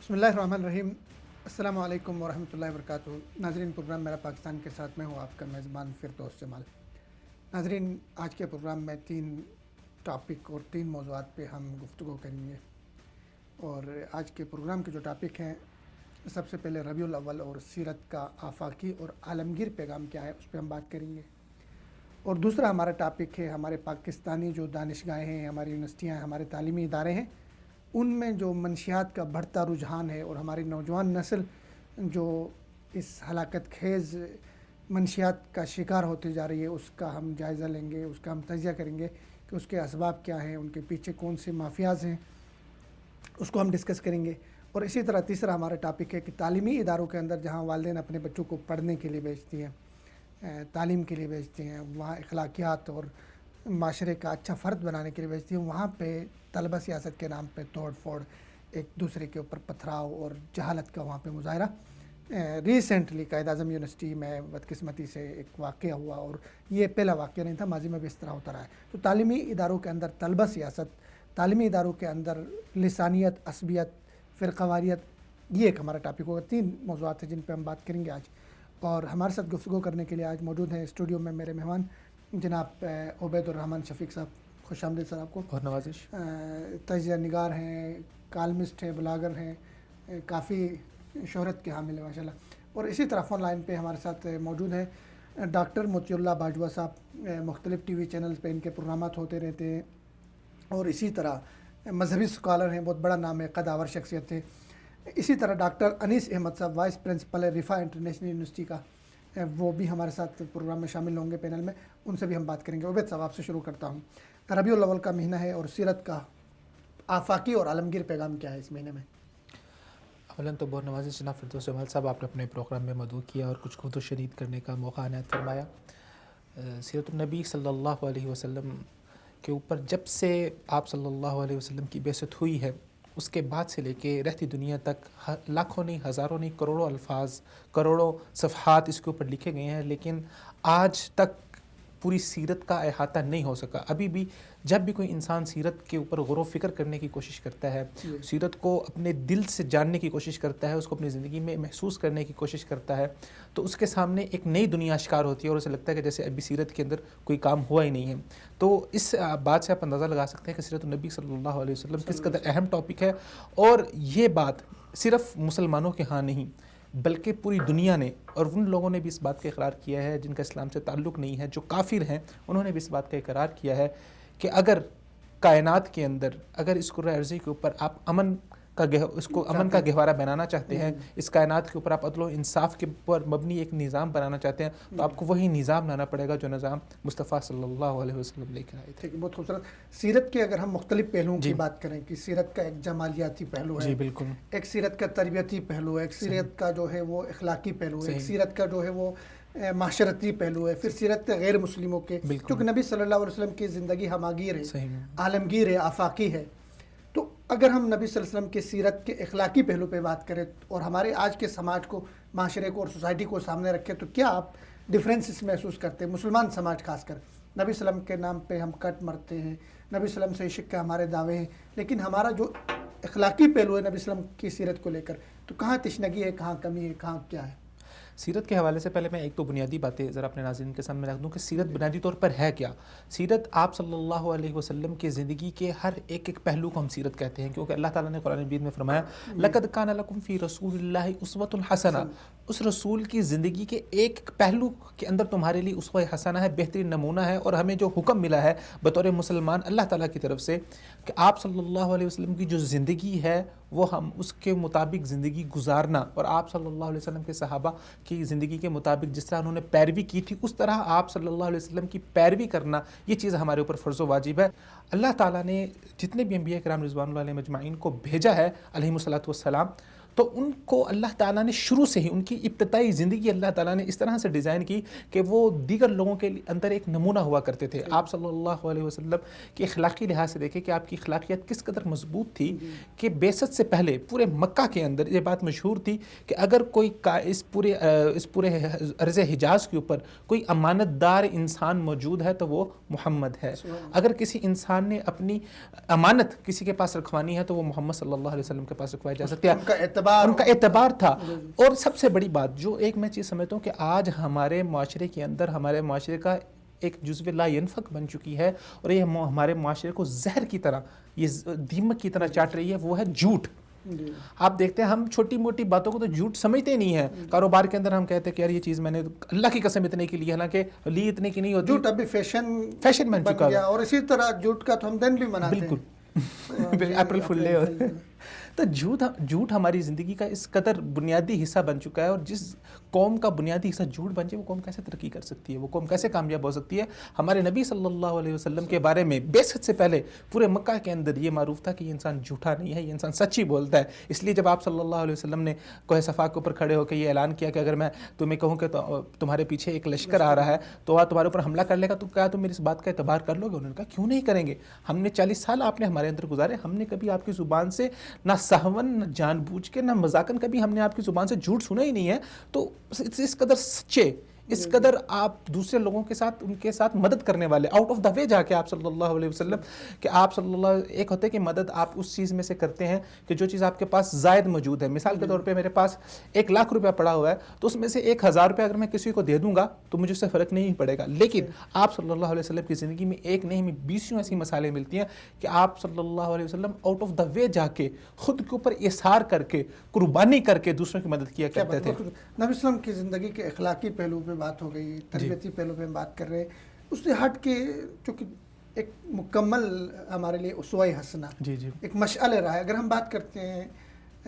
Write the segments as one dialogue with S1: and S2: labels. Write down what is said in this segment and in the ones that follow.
S1: بسم اللہ الرحمن الرحیم۔ السلام علیکم ورحمۃ اللہ وبرکاتہ۔ ناظرین، پروگرام میرا پاکستان کے ساتھ میں ہوں آپ کا میزبان فردوس جمال۔ ناظرین، آج کے پروگرام میں 3 ٹاپک اور 3 موضوعات پہ ہم گفتگو کریں گے، اور آج کے پروگرام کے جو ٹاپک ہیں، سب سے پہلے ربیع الاول اور سیرت کا آفاقی اور عالمگیر پیغام کیا ہے، اس پہ ہم بات کریں گے۔ اور دوسرا ہمارا ٹاپک ہے ہمارے پاکستانی جو دانشگاہیں ہیں، ہماری یونیورسٹیاں ہیں، ہمارے تعلیمی ادارے ہیں، ان میں جو منشیات کا بڑھتا رجحان ہے اور ہماری نوجوان نسل جو اس ہلاکت خیز منشیات کا شکار ہوتی جا رہی ہے، اس کا ہم جائزہ لیں گے، اس کا ہم تجزیہ کریں گے کہ اس کے اسباب کیا ہیں، ان کے پیچھے کون سے مافیاز ہیں، اس کو ہم ڈسکس کریں گے۔ اور اسی طرح تیسرا ہمارا ٹاپک ہے کہ تعلیمی اداروں کے اندر جہاں والدین اپنے بچوں کو پڑھنے کے لیے بھیجتی ہیں، تعلیم کے لیے بھیجتے ہیں، وہاں اخلاقیات اور معاشرے کا اچھا فرد بنانے کے لیے بھیجتی ہیں، وہاں پہ طلبہ سیاست کے نام پہ توڑ پھوڑ، ایک دوسرے کے اوپر پتھراؤ اور جہالت کا وہاں پہ مظاہرہ۔ ریسنٹلی قائد اعظم یونیورسٹی میں بدقسمتی سے ایک واقعہ ہوا، اور یہ پہلا واقعہ نہیں تھا، ماضی میں بھی اس طرح ہوتا رہا ہے۔ تو تعلیمی اداروں کے اندر طلبہ سیاست، تعلیمی اداروں کے اندر لسانیت، عصبیت، فرقہ واریت، یہ ایک ہمارا ٹاپک ہوگا۔ 3 موضوعات ہیں جن پہ ہم بات کریں گے آج، اور ہمارے ساتھ گفتگو کرنے کے لیے آج موجود ہیں اسٹوڈیو میں میرے مہمان جناب عبید الرحمن شفیق صاحب۔ خوش آمدید سر آپ کو۔
S2: اور نوازش۔
S1: تجزیہ نگار ہیں، کالمسٹ ہیں، بلاگر ہیں، کافی شہرت کے حامل ہیں ماشاءاللہ۔ اور اسی طرح فون لائن پہ ہمارے ساتھ موجود ہیں ڈاکٹر موتی اللہ باجوہ صاحب۔ مختلف ٹی وی چینلز پہ ان کے پروگرامات ہوتے رہتے ہیں، اور اسی طرح مذہبی اسکالر ہیں، بہت بڑا نام ہے، قداور شخصیت ہے۔ اسی طرح ڈاکٹر انیس احمد صاحب، وائس پرنسپل ہے رفا انٹرنیشنل یونیورسٹی کا، وہ بھی ہمارے ساتھ پروگرام میں شامل ہوں گے، پینل میں، ان سے بھی ہم بات کریں گے۔ عبید صاحب، آپ سے شروع کرتا ہوں۔ ربیع الاول کا مہینہ ہے، اور سیرت کا آفاقی اور عالمگیر پیغام کیا ہے اس مہینے میں؟
S2: اولاً تو بہت نوازش جناب فردوس جمال صاحب، آپ نے اپنے پروگرام میں مدعو کیا اور کچھ خود و شنید کرنے کا موقع عنایت فرمایا۔ سیرت النبی صلی اللہ علیہ وسلم کے اوپر جب سے آپ صلی اللہ علیہ وسلم کی بعثت ہوئی ہے، اس کے بعد سے لے کے رہتی دنیا تک لاکھوں نہیں، ہزاروں نہیں، کروڑوں الفاظ، کروڑوں صفحات اس کے اوپر لکھے گئے ہیں، لیکن آج تک پوری سیرت کا احاطہ نہیں ہو سکا۔ ابھی بھی جب بھی کوئی انسان سیرت کے اوپر غور و فکر کرنے کی کوشش کرتا ہے، سیرت کو اپنے دل سے جاننے کی کوشش کرتا ہے، اس کو اپنی زندگی میں محسوس کرنے کی کوشش کرتا ہے، تو اس کے سامنے ایک نئی دنیا اشکار ہوتی ہے، اور اسے لگتا ہے کہ جیسے ابھی سیرت کے اندر کوئی کام ہوا ہی نہیں ہے۔ تو اس بات سے آپ اندازہ لگا سکتے ہیں کہ سیرت النبی صلی اللہ علیہ وسلم کس قدر اہم ٹاپک ہے، اور یہ بات صرف مسلمانوں کے ہاں نہیں بلکہ پوری دنیا نے، اور ان لوگوں نے بھی اس بات کا اقرار کیا ہے جن کا اسلام سے تعلق نہیں ہے، جو کافر ہیں، انہوں نے بھی اس بات کا اقرار کیا ہے کہ اگر کائنات کے اندر، اگر اس کرۂ ارضی کے اوپر آپ امن کا گہوارہ بنانا چاہتے ہیں، اس کائنات کے اوپر آپ عدل و انصاف کے اوپر مبنی ایک نظام بنانا چاہتے ہیں، تو آپ کو وہی نظام لانا پڑے گا جو نظام مصطفیٰ صلی اللہ علیہ وسلم لے کر آئے تھے۔
S1: ٹھیک ہے، بہت خوبصورت۔ سیرت کے اگر ہم مختلف پہلوؤں کی بات کریں کہ سیرت کا ایک جمالیاتی پہلو ہے،
S2: جی بالکل،
S1: ایک سیرت کا تربیتی پہلو ہے، ایک سیرت کا جو ہے وہ اخلاقی پہلو ہے، ایک سیرت کا جو ہے وہ معاشرتی پہلو ہے، پھر سیرت غیر مسلموں کے، کیونکہ نبی صلی اللہ علیہ وسلم کی زندگی ہماگیر ہے، عالمگیر ہے، آفاقی ہے۔ تو اگر ہم نبی صلی اللہ علیہ وسلم کے سیرت کے اخلاقی پہلو پہ بات کریں اور ہمارے آج کے سماج کو، معاشرے کو اور سوسائٹی کو سامنے رکھیں، تو کیا آپ ڈفرینسز محسوس کرتے ہیں؟ مسلمان سماج خاص کر، نبی صلی اللہ علیہ وسلم کے نام پہ ہم کٹ مرتے ہیں، نبی صلی اللہ علیہ وسلم سے عشق کے ہمارے دعوے ہیں، لیکن ہمارا جو اخلاقی پہلو ہے نبی صلی اللہ علیہ وسلم کی سیرت کو لے کر، تو کہاں تشنگی ہے، کہاں کمی ہے، کہاں کیا ہے؟
S2: سیرت کے حوالے سے پہلے میں ایک تو بنیادی باتیں ذرا اپنے ناظرین کے سامنے رکھ دوں کہ سیرت بنیادی طور پر ہے کیا۔ سیرت آپ صلی اللہ علیہ وسلم کی زندگی کے ہر ایک پہلو کو ہم سیرت کہتے ہیں، کیونکہ اللہ تعالیٰ نے قرآن مجید میں فرمایا لَقَدْ كَانَ لَكُمْ فِي رَسُولِ اللَّهِ أُسْوَةٌ حَسَنَةٌ، اس رسول کی زندگی کے ایک پہلو کے اندر تمہارے لیے اسوہ حسنہ ہے، بہترین نمونہ ہے، اور ہمیں جو حکم ملا ہے بطور مسلمان اللہ تعالیٰ کی طرف سے کہ آپ صلی اللہ علیہ وسلم کی جو زندگی ہے وہ ہم اس کے مطابق زندگی گزارنا، اور آپ صلی اللہ علیہ وسلم کے صحابہ کی زندگی کے مطابق جس طرح انہوں نے پیروی کی تھی اس طرح آپ صلی اللہ علیہ وسلم کی پیروی کرنا، یہ چیز ہمارے اوپر فرض و واجب ہے۔ اللہ تعالیٰ نے جتنے بھی انبیاء کرام رضوان اللہ علیہم اجمعین کو بھیجا ہے علیہم الصلوۃ والسلام، تو ان کو اللہ تعالیٰ نے شروع سے ہی ان کی ابتدائی زندگی اللہ تعالیٰ نے اس طرح سے ڈیزائن کی کہ وہ دیگر لوگوں کے اندر ایک نمونہ ہوا کرتے تھے. آپ صلی اللہ علیہ وسلم کی اخلاقی لحاظ سے دیکھیں کہ آپ کی اخلاقیات کس قدر مضبوط تھی کہ بعثت سے پہلے پورے مکہ کے اندر یہ بات مشہور تھی کہ اگر کوئی اس پورے عرض حجاز کے اوپر کوئی امانت دار انسان موجود ہے تو وہ محمد ہے. اگر کسی انسان نے اپنی امانت کسی کے پاس رکھوانی ہے تو وہ محمد صلی اللہ علیہ وسلم کے پاس رکھوائی جا سکتی ہے. ان کا اعتبار تھا. اور سب سے بڑی بات جو ایک میں چیز سمجھتا ہوں کہ آج ہمارے معاشرے کے اندر ہمارے معاشرے کا ایک جزو لا ينفق بن چکی ہے اور یہ ہمارے معاشرے کو زہر کی طرح یہ دیمک کی طرح چاٹ رہی ہے، وہ ہے جھوٹ. آپ دیکھتے ہیں ہم چھوٹی موٹی باتوں کو تو جھوٹ سمجھتے نہیں ہیں. کاروبار کے اندر ہم کہتے ہیں کہ یار یہ چیز میں نے اللہ کی قسم اتنے کی لی، حالانکہ لی اتنے کی نہیں ہوتی.
S1: جھوٹ ابھی فیشن
S2: بن چکا ہے.
S1: اور اسی طرح جھوٹ کا تو ہم دن بھی مناتے ہیں.
S2: بالکل اپریل فل ڈے. تو جھوٹ ہماری زندگی کا اس قدر بنیادی حصہ بن چکا ہے، اور جس قوم کا بنیادی حصہ جھوٹ بن جائے وہ قوم کیسے ترقی کر سکتی ہے، وہ قوم کیسے کامیاب ہو سکتی ہے. ہمارے نبی صلی اللہ علیہ وسلم کے بارے میں بعثت سے پہلے پورے مکہ کے اندر یہ معروف تھا کہ یہ انسان جھوٹا نہیں ہے، یہ انسان سچ ہی بولتا ہے. اس لیے جب آپ صلی اللہ علیہ وسلم نے کوہ صفا کے اوپر کھڑے ہو کے یہ اعلان کیا کہ اگر میں تمہیں کہوں کہ تمہارے پیچھے ایک لشکر آ رہا ہے تو وہ تمہارے اوپر حملہ کر لے گا، تو کیا تم میری اس بات کا اعتبار کر لو گے؟ انہوں نے کہا کیوں نہیں کریں گے، ہم نے 40 سال آپ نے ہمارے اندر گزارے، ہم نے کبھی آپ کی زبان سے نہ سہون نہ جان بوجھ کے نہ مذاقن کبھی ہم نے آپ کی زبان سے جھوٹ سنا ہی نہیں ہے. تو اس قدر سچے، اس قدر آپ دوسرے لوگوں کے ساتھ ان کے ساتھ مدد کرنے والے، آؤٹ آف دا وے جا کے آپ صلی اللہ علیہ وسلم کہ آپ صلی اللہ ایک ہوتے کہ مدد آپ اس چیز میں سے کرتے ہیں کہ جو چیز آپ کے پاس زائد موجود ہے. مثال کے طور پہ میرے پاس 1,00,000 روپیہ پڑا ہوا ہے تو اس میں سے 1,000 روپیہ اگر میں کسی کو دے دوں گا تو مجھے اس سے فرق نہیں پڑے گا. لیکن آپ صلی اللہ علیہ وسلم کی زندگی میں ایک نہیں ہمیں 20 ایسی مثالیں ملتی ہیں کہ آپ صلی اللہ علیہ وسلم آؤٹ آف دا وے جا کے خود کے اوپر اثار کر کے قربانی کر کے دوسروں کی مدد کیا کرتے تھے.
S1: نبی اسلام کی زندگی کے اخلاقی پہلو پہ بات ہو گئی، تربیتی پہلو پہ بات کر رہے ہیں. اس سے ہٹ کے چونکہ ایک مکمل ہمارے لیے اسوہ حسنہ ایک مشعل راہ ہے. اگر ہم بات کرتے ہیں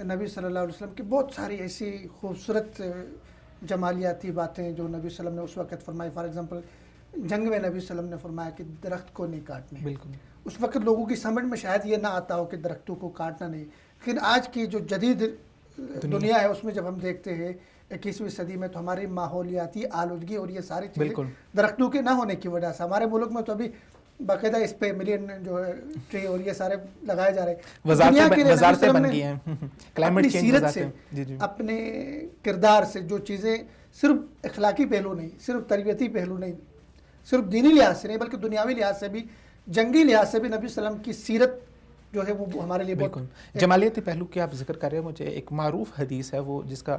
S1: نبی صلی اللہ علیہ وسلم کی بہت ساری ایسی خوبصورت جمالیاتی باتیں جو نبی صلی اللہ علیہ وسلم نے اس وقت فرمائی. فار ایگزامپل جنگ میں نبی صلی اللہ علیہ وسلم نے فرمایا کہ درخت کو نہیں کاٹنے. بالکل اس وقت لوگوں کی سمجھ میں شاید یہ نہ آتا ہو کہ درختوں کو کاٹنا نہیں، لیکن آج کی جو جدید دنیا ہے اس میں جب ہم دیکھتے ہیں 21ویں صدی میں تو ہماری ماحولیاتی آلودگی اور یہ ساری چیزیں درختوں کے نہ ہونے کی وجہ سے ہمارے ملک میں تو ابھی باقاعدہ اس پہ ملین جو ہے ٹری اور یہ سارے لگائے جا رہے ہیں.
S2: وزارتیں بن گئی ہیں
S1: اپنی سیرت سے، اپنے کردار سے جو چیزیں صرف اخلاقی پہلو نہیں، صرف تربیتی پہلو نہیں، صرف دینی لحاظ سے نہیں بلکہ دنیاوی لحاظ سے بھی، جنگی لحاظ سے بھی نبی صلی اللہ علیہ وسلم کی سیرت جو ہے وہ ہمارے لیے بہت
S2: جمالیتی پہلو کی آپ ذکر کر رہے ہیں. مجھے ایک معروف حدیث ہے وہ جس کا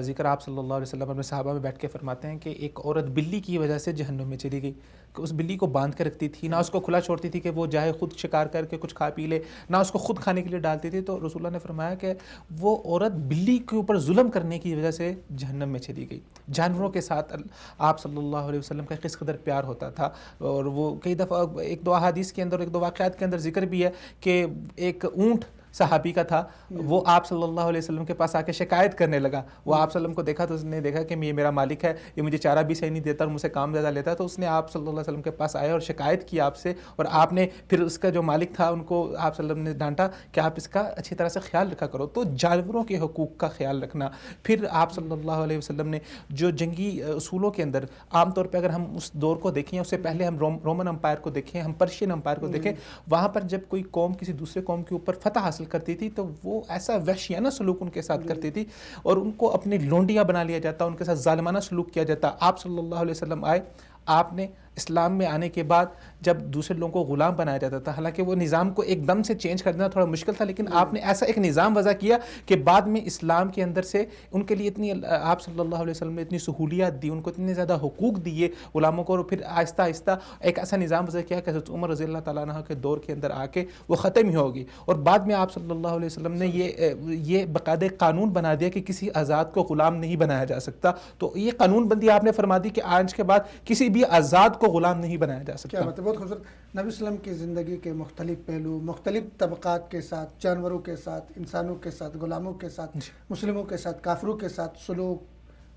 S2: ذکر آپ صلی اللہ علیہ وسلم اپنے صحابہ میں بیٹھ کے فرماتے ہیں کہ ایک عورت بلی کی وجہ سے جہنم میں چلی گئی کہ اس بلی کو باندھ کے رکھتی تھی، نہ اس کو کھلا چھوڑتی تھی کہ وہ جائے خود شکار کر کے کچھ کھا پی لے، نہ اس کو خود کھانے کے لیے ڈالتی تھی. تو رسول اللہ نے فرمایا کہ وہ عورت بلی کے اوپر ظلم کرنے کی وجہ سے جہنم میں چلی گئی. جانوروں کے ساتھ آپ صلی اللہ علیہ وسلم کا کس قدر پیار ہوتا تھا. اور وہ کئی دفعہ ایک دو احادیث کے اندر، ایک دو واقعات کے اندر ذکر بھی ہے کہ ایک اونٹ صحابی کا تھا، وہ آپ صلی اللہ علیہ وسلم کے پاس آ کے شکایت کرنے لگا. وہ آپ صلی اللہ علیہ وسلم کو دیکھا تو اس نے دیکھا کہ یہ میرا مالک ہے، یہ مجھے چارہ بھی صحیح نہیں دیتا اور مجھ سے کام زیادہ لیتا ہے. تو اس نے آپ صلی اللہ علیہ وسلم کے پاس آیا اور شکایت کی آپ سے، اور آپ نے پھر اس کا جو مالک تھا ان کو آپ صلی اللہ علیہ وسلم نے ڈانٹا کہ آپ اس کا اچھی طرح سے خیال رکھا کرو. تو جانوروں کے حقوق کا خیال رکھنا. پھر آپ صلی اللہ علیہ وسلم نے جو جنگی اصولوں کے اندر عام طور پہ اگر ہم اس دور کو دیکھیں، اس سے پہلے ہم رومن امپائر کو دیکھیں، ہم پرشین امپائر کو دیکھیں، وہاں پر جب کوئی قوم کسی دوسرے قوم کے اوپر فتح حاصل کرتی تھی تو وہ ایسا وحشیانہ سلوک ان کے ساتھ کرتی تھی اور ان کو اپنی لونڈیاں بنا لیا جاتا، ان کے ساتھ ظالمانہ سلوک کیا جاتا. آپ صلی اللہ علیہ وسلم آئے، آپ نے اسلام میں آنے کے بعد جب دوسرے لوگوں کو غلام بنایا جاتا تھا، حالانکہ وہ نظام کو ایک دم سے چینج کر دینا تھوڑا مشکل تھا، لیکن آپ نے ایسا ایک نظام وضع کیا کہ بعد میں اسلام کے اندر سے ان کے لیے اتنی آپ صلی اللہ علیہ وسلم نے اتنی سہولیات دی، ان کو اتنے زیادہ حقوق دیے غلاموں کو، اور پھر آہستہ آہستہ ایک ایسا نظام وضع کیا کہ حضرت عمر رضی اللہ تعالیٰ عنہ کے دور کے اندر آ کے وہ ختم ہی ہوگی. اور بعد میں آپ صلی اللہ علیہ وسلم نے یہ باقاعدہ قانون بنا دیا کہ کسی آزاد کو غلام نہیں بنایا جا سکتا. تو یہ قانون بندی آپ نے فرما دی کہ آج کے بعد کسی بھی آزاد کو غلام نہیں بنایا جا سکتا.
S1: کیا بات ہے، بہت خوبصورت. نبی وسلم کی زندگی کے مختلف پہلو، مختلف طبقات کے ساتھ، جانوروں کے ساتھ، انسانوں کے ساتھ، غلاموں کے ساتھ، مسلموں کے ساتھ، کافروں کے ساتھ سلوک،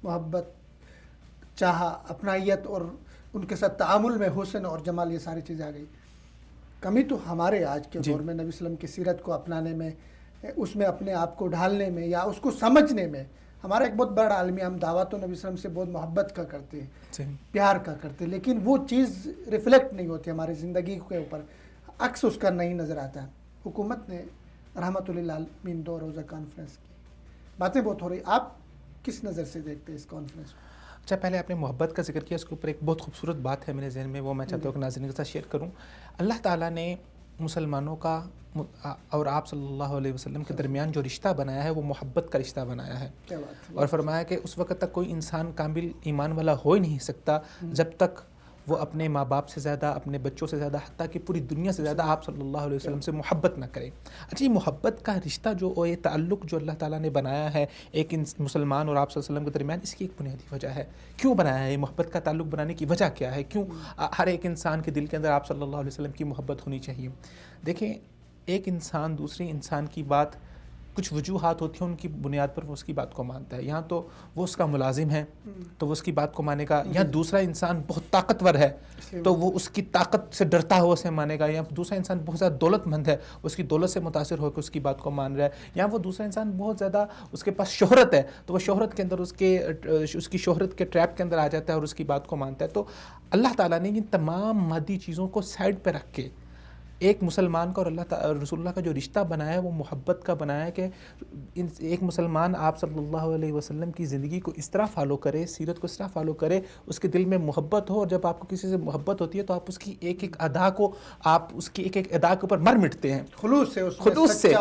S1: محبت، چاہا، اپنائیت اور ان کے ساتھ تعامل میں حسن اور جمال، یہ ساری چیزیں آ گئی. کمی تو ہمارے آج کے دور میں نبی وسلم کی سیرت کو اپنانے میں اس میں اپنے آپ کو ڈھالنے میں یا اس کو سمجھنے میں ہمارا ایک بہت بڑا عالمی، ہم دعویٰ تو نبی صلی اللہ علیہ وسلم سے بہت محبت کا کرتے ہیں، پیار کا کرتے ہیں، لیکن وہ چیز ریفلیکٹ نہیں ہوتی ہماری زندگی کے اوپر، عکس اس کا نہیں نظر آتا ہے۔ حکومت نے رحمۃ للعالمین 2 روزہ کانفرنس کی، باتیں بہت ہو رہی، آپ کس نظر سے دیکھتے ہیں اس کانفرنس کو؟
S2: اچھا، پہلے آپ نے محبت کا ذکر کیا، اس کے اوپر ایک بہت خوبصورت بات ہے میرے ذہن میں، وہ میں چاہتا ہوں کہ ناظرین کے ساتھ شیئر کروں۔ اللہ تعالیٰ نے مسلمانوں کا اور آپ صلی اللہ علیہ وسلم کے درمیان جو رشتہ بنایا ہے وہ محبت کا رشتہ بنایا ہے، اور فرمایا کہ اس وقت تک کوئی انسان کامل ایمان والا ہو ہی نہیں سکتا جب تک وہ اپنے ماں باپ سے زیادہ، اپنے بچوں سے زیادہ، حتیٰ کہ پوری دنیا سے زیادہ آپ صلی اللہ علیہ وسلم سے محبت نہ کرے۔ اچھا، یہ محبت کا رشتہ جو یہ تعلق جو اللہ تعالیٰ نے بنایا ہے ایک مسلمان اور آپ صلی اللہ علیہ وسلم کے درمیان، اس کی ایک بنیادی وجہ ہے۔ کیوں بنایا ہے یہ محبت کا تعلق بنانے کی وجہ کیا ہے؟ کیوں ہر ایک انسان کے دل کے اندر آپ صلی اللہ علیہ وسلم کی محبت ہونی چاہیے؟ دیکھیں، ایک انسان دوسرے انسان کی بات، کچھ وجوہات ہوتی ہیں ان کی بنیاد پر وہ اس کی بات کو مانتا ہے۔ یہاں تو وہ اس کا ملازم ہے تو وہ اس کی بات کو مانے گا، یا دوسرا انسان بہت طاقتور ہے تو وہ اس کی طاقت سے ڈرتا ہوا اسے مانے گا، یا دوسرا انسان بہت زیادہ دولت مند ہے، اس کی دولت سے متاثر ہو کے اس کی بات کو مان رہا ہے، یا وہ دوسرا انسان بہت زیادہ اس کے پاس شہرت ہے تو وہ شہرت کے اندر اس کی شہرت کے ٹریپ کے اندر آ جاتا ہے اور اس کی بات کو مانتا ہے۔ تو اللہ تعالیٰ نے ان تمام مادی چیزوں کو سائڈ پہ رکھ کے ایک مسلمان کا اور رسول اللہ کا جو رشتہ بنایا ہے وہ محبت کا بنایا ہے کہ ایک مسلمان آپ صلی اللہ علیہ وسلم کی زندگی کو اس طرح فالو کرے، سیرت کو اس طرح فالو کرے، اس کے دل میں محبت ہو، اور جب آپ کو کسی سے محبت ہوتی ہے تو آپ اس کی ایک ایک ادا کو، آپ اس کی ایک ایک ادا کے اوپر مر مٹتے ہیں، خلوص سے۔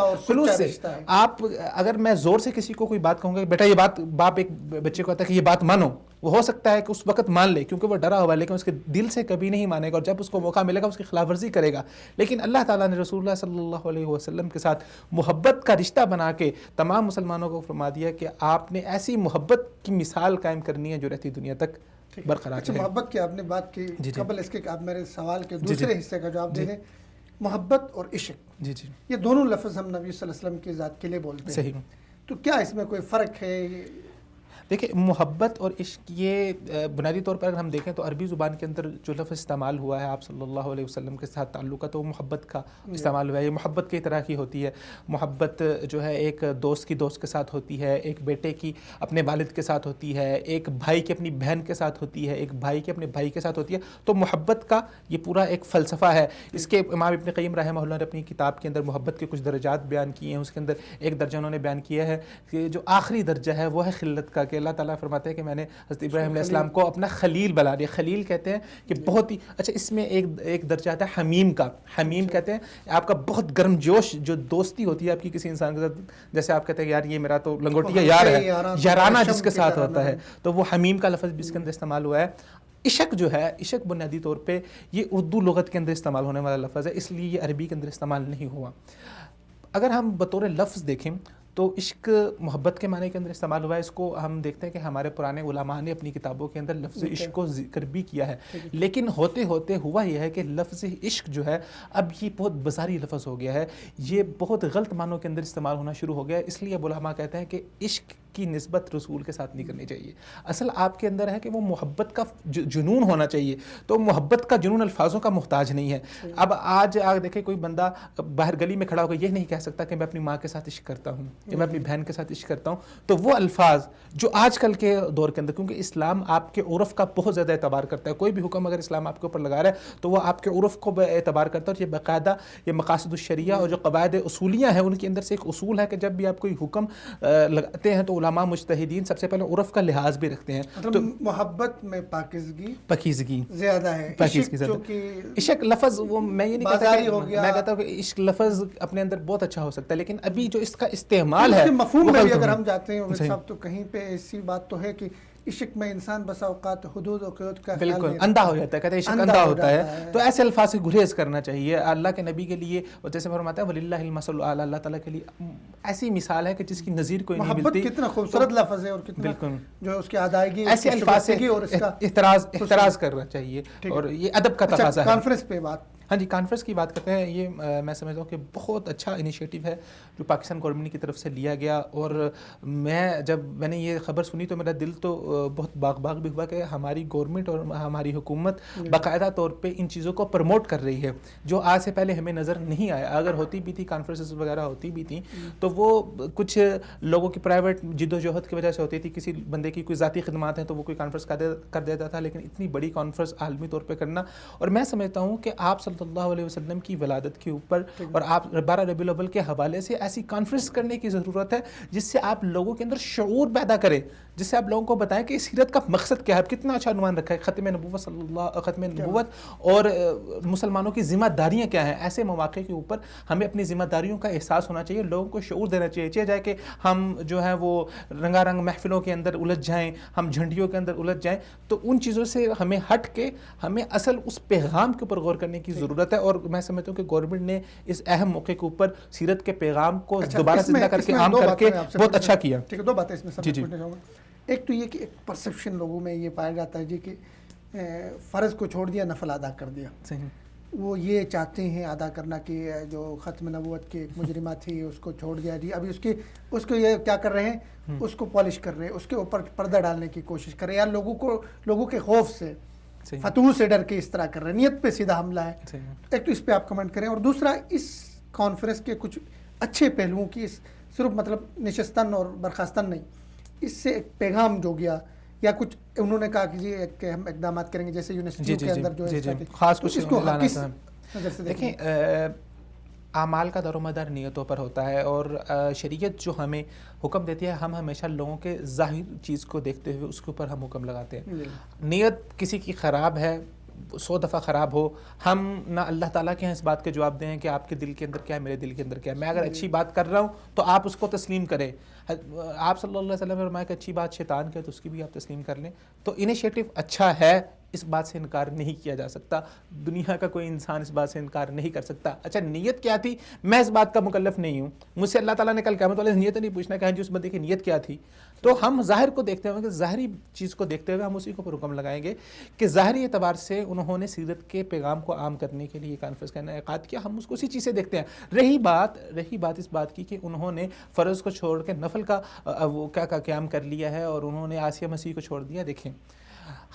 S2: آپ اگر میں زور سے کسی کو کوئی بات کہوں گا بیٹا یہ بات، باپ ایک بچے کو کہتا ہے کہ یہ بات مانو، وہ ہو سکتا ہے کہ اس وقت مان لے کیونکہ وہ ڈرا ہوا، لیکن اس کے دل سے کبھی نہیں مانے گا، اور جب اس کو موقع ملے گا اس کی خلاف ورزی کرے گا۔ لیکن اللہ تعالیٰ نے رسول اللہ صلی اللہ علیہ وسلم کے ساتھ محبت کا رشتہ بنا کے تمام مسلمانوں کو فرما دیا کہ آپ نے ایسی محبت کی مثال قائم کرنی ہے جو رہتی دنیا تک برقرار رہے۔
S1: محبت کی آپ نے بات کی، قبل اس کے آپ میرے سوال کے دوسرے حصے کا جواب دے دیں۔ محبت اور عشق، یہ دونوں لفظ ہم نبی صلی اللہ علیہ وسلم کی ذات کے لیے بولتے ہیں، صحیح، تو کیا اس میں کوئی فرق ہے؟
S2: دیکھیں، محبت اور عشق یہ بنیادی طور پر اگر ہم دیکھیں تو عربی زبان کے اندر جو لفظ استعمال ہوا ہے آپ صلی اللہ علیہ وسلم کے ساتھ تعلق کا، تو وہ محبت کا استعمال ہوا ہے۔ یہ محبت کئی طرح کی ہوتی ہے۔ محبت جو ہے ایک دوست کی دوست کے ساتھ ہوتی ہے، ایک بیٹے کی اپنے والد کے ساتھ ہوتی ہے، ایک بھائی کی اپنی بہن کے ساتھ ہوتی ہے، ایک بھائی کی اپنے بھائی کے ساتھ ہوتی ہے۔ تو محبت کا یہ پورا ایک فلسفہ ہے۔ اس کے امام ابن قیم رحمہ اللہ نے اپنی کتاب کے اندر محبت کے کچھ درجات بیان کیے ہیں۔ اس کے اندر ایک درجہ انہوں نے بیان کیا ہے کہ جو آخری درجہ ہے وہ ہے خلت کا، کہ اللہ تعالیٰ فرماتے ہیں کہ میں نے حضرت ابراہیم علیہ السلام کو اپنا خلیل بنا دیا۔ خلیل کہتے ہیں کہ بہت ہی اچھا، اس میں ایک درجہ آتا ہے حمیم کا۔ حمیم کہتے ہیں آپ کا بہت گرم جوش جو دوستی ہوتی ہے آپ کی کسی انسان کے ساتھ، جیسے آپ کہتے ہیں یار یہ میرا تو لنگوٹیا یار ہے، یارانہ جس کے ساتھ ہوتا ہے، تو وہ حمیم کا لفظ بھی اس کے اندر استعمال ہوا ہے۔ عشق جو ہے، عشق بنیادی طور پہ یہ اردو لغت کے اندر استعمال ہونے والا لفظ ہے، اس لیے یہ عربی کے اندر استعمال نہیں ہوا۔ اگر ہم بطور لفظ دیکھیں تو عشق محبت کے معنی کے اندر استعمال ہوا ہے۔ اس کو ہم دیکھتے ہیں کہ ہمارے پرانے علماء نے اپنی کتابوں کے اندر لفظ عشق کو ذکر بھی کیا ہے، لیکن ہوتے ہوتے ہوا یہ ہے کہ لفظ عشق جو ہے اب یہ بہت بازاری لفظ ہو گیا ہے، یہ بہت غلط معنوں کے اندر استعمال ہونا شروع ہو گیا ہے۔ اس لیے اب علماء کہتے ہیں کہ عشق کی نسبت رسول کے ساتھ نہیں کرنی چاہیے۔ اصل آپ کے اندر ہے کہ وہ محبت کا جنون ہونا چاہیے، تو محبت کا جنون الفاظوں کا محتاج نہیں ہے۔ اب آج دیکھیں کوئی بندہ باہر گلی میں کھڑا ہو کے یہ نہیں کہہ سکتا کہ میں اپنی ماں کے ساتھ عشق کرتا ہوں یا میں اپنی بہن کے ساتھ عشق کرتا ہوں، تو وہ الفاظ جو آج کل کے دور کے اندر، کیونکہ اسلام آپ کے عرف کا بہت زیادہ اعتبار کرتا ہے، کوئی بھی حکم اگر اسلام آپ کے اوپر لگا رہا ہے تو وہ آپ کے عرف کو اعتبار کرتا ہے، اور یہ باقاعدہ یہ مقاصد الشریعہ اور جو قواعد اصولیہ ہیں ان کے اندر سے ایک اصول ہے کہ جب بھی آپ کوئی حکم لگاتے ہیں تو علماء مجتہدین سب سے پہلے عرف کا لحاظ بھی رکھتے ہیں۔ تو محبت میں پاکیزگی زیادہ ہے، عشق لفظ وہ میں یہ نہیں کہتا، میں کہتا ہوں کہ عشق لفظ اپنے اندر بہت اچھا ہو سکتا ہے، لیکن ابھی جو اس کا استعمال ہے
S1: مفہوم میں بھی اگر ہم جاتے ہیں صاحب تو کہیں پہ ایسی بات تو ہے کہ عشق میں انسان بسا اوقات حدود و قیود کا
S2: بالکل اندھا ہو جاتا ہے، کہتے ہیں عشق اندھا ہوتا ہے، تو ایسے الفاظ سے گریز کرنا چاہیے۔ اللہ کے نبی کے لیے جیسے فرماتا ہے وَلِلَّهِ الْمَثَلُ الْأَعْلَىٰ، اللہ تعالیٰ کے لیے ایسی مثال ہے کہ جس کی نظیر کوئی نہیں ملتی۔
S1: محبت کتنا خوبصورت لفظ ہے اور کتنا جو اس کی ادائیگی،
S2: ایسے الفاظ سے اور اس کا احتراز کرنا چاہیے، اور یہ ادب کا تقاضا ہے۔
S1: کانفرنس پہ بات
S2: ہاں جی، کانفرنس کی بات کرتے ہیں. یہ میں سمجھتا ہوں کہ بہت اچھا انیشیٹو ہے جو پاکستان گورنمنٹ کی طرف سے لیا گیا. اور جب میں نے یہ خبر سنی تو میرا دل تو بہت باغ بھی ہوا کہ ہماری گورنمنٹ اور ہماری حکومت باقاعدہ طور پہ ان چیزوں کو پروموٹ کر رہی ہے جو آج سے پہلے ہمیں نظر نہیں آیا. اگر ہوتی بھی تھی کانفرنسز وغیرہ ہوتی بھی تھیں تو وہ کچھ لوگوں کی پرائیویٹ جد و جہد کی وجہ سے ہوتی تھی. کسی بندے کی کوئی ذاتی خدمات ہیں تو وہ کوئی کانفرنس کر دیتا تھا. لیکن اتنی بڑی کانفرنس عالمی طور پہ کرنا, اور میں سمجھتا ہوں کہ آپ صلی اللہ علیہ وسلم کی ولادت کے اوپر اور آپ 12 ربیع الاول کے حوالے سے ایسی کانفرنس کرنے کی ضرورت ہے جس سے آپ لوگوں کے اندر شعور پیدا کریں, جس سے آپ لوگوں کو بتائیں کہ سیرت کا مقصد کیا ہے. کتنا اچھا عنوان رکھا ہے ختم نبوت اور مسلمانوں کی ذمہ داریاں کیا ہیں. ایسے مواقع کے اوپر ہمیں اپنی ذمہ داریوں کا احساس ہونا چاہیے, لوگوں کو شعور دینا چاہیے جائے کہ ہم جو ہے وہ رنگا رنگ محفلوں کے اندر الجھ جائیں, ہم جھنڈیوں کے اندر الجھ جائیں. تو ان چیزوں سے ہمیں ہٹ کے ہمیں اصل اس پیغام کے اوپر غور کرنے کی ضرورت ہے. اور میں سمجھتا ہوں کہ گورنمنٹ نے اس اہم موقع کے اوپر سیرت کے پیغام کو دوبارہ زندہ کر کے عام کر کے بہت اچھا کیا.
S1: ٹھیک ہے, دو باتیں اس میں سب پوچھنا چاہوں گا. ایک تو یہ کہ ایک پرسیپشن لوگوں میں یہ پایا جاتا ہے جی کہ فرض کو چھوڑ دیا, نفل ادا کر دیا.
S2: صحیح.
S1: وہ یہ چاہتے ہیں ادا کرنا کہ جو ختم نبوت کی ایک مجرمہ تھی اس کو چھوڑ دیا جی, ابھی اس کو یہ کیا کر رہے ہیں, اس کو پالش کر رہے ہیں, اس کے اوپر پردہ ڈالنے کی کوشش کر رہے ہیں, یا لوگوں کے خوف سے فتوح سے ڈر کے اس طرح کر رہے ہیں, نیت پہ سیدھا حملہ ہے. ایک تو اس پہ آپ کمنٹ کریں, اور دوسرا اس کانفرنس کے کچھ اچھے پہلوؤں کی, صرف مطلب نشستن اور برخاستن نہیں, اس سے ایک پیغام جو گیا, یا کچھ انہوں نے کہا کہ جی کہ ہم اقدامات کریں گے جیسے یونیورسٹیوں کے اندر جو ہے
S2: خاص کچھ
S1: اس کو کس
S2: نظر سے دیکھیں. اعمال کا دار و مدار نیتوں پر ہوتا ہے, اور شریعت جو ہمیں حکم دیتی ہے ہم ہمیشہ لوگوں کے ظاہر چیز کو دیکھتے ہوئے اس کے اوپر ہم حکم لگاتے ہیں. نیت کسی کی خراب ہے, 100 دفعہ خراب ہو, ہم نہ اللہ تعالیٰ کے ہیں اس بات کے جواب دیں کہ آپ کے دل کے اندر کیا ہے, میرے دل کے اندر کیا ہے. میں اگر اچھی بات کر رہا ہوں تو آپ اس کو تسلیم کریں. آپ صلی اللہ علیہ وسلم نے فرمایا کہ اچھی بات شیطان کی ہے تو اس کی بھی آپ تسلیم کر لیں. تو انیشیٹو اچھا ہے, اس بات سے انکار نہیں کیا جا سکتا, دنیا کا کوئی انسان اس بات سے انکار نہیں کر سکتا. اچھا نیت کیا تھی, میں اس بات کا مکلف نہیں ہوں, مجھ سے اللہ تعالیٰ نے کل قیامت والے نیت نہیں پوچھنا کہ اس بندے کی نیت کیا تھی. تو ہم ظاہر کو دیکھتے ہوئے, کہ ظاہری چیز کو دیکھتے ہوئے ہم اسی کو پر حکم لگائیں گے کہ ظاہری اعتبار سے انہوں نے سیرت کے پیغام کو عام کرنے کے لیے کانفرنس کا انعقاد کیا, ہم اس کو اسی چیز سے دیکھتے ہیں. رہی بات اس بات کی کہ انہوں نے فرض کو چھوڑ کے نفل کا وہ کیا قیام کر لیا ہے, اور انہوں نے آسیہ مسیح کو چھوڑ دیا. دیکھیں,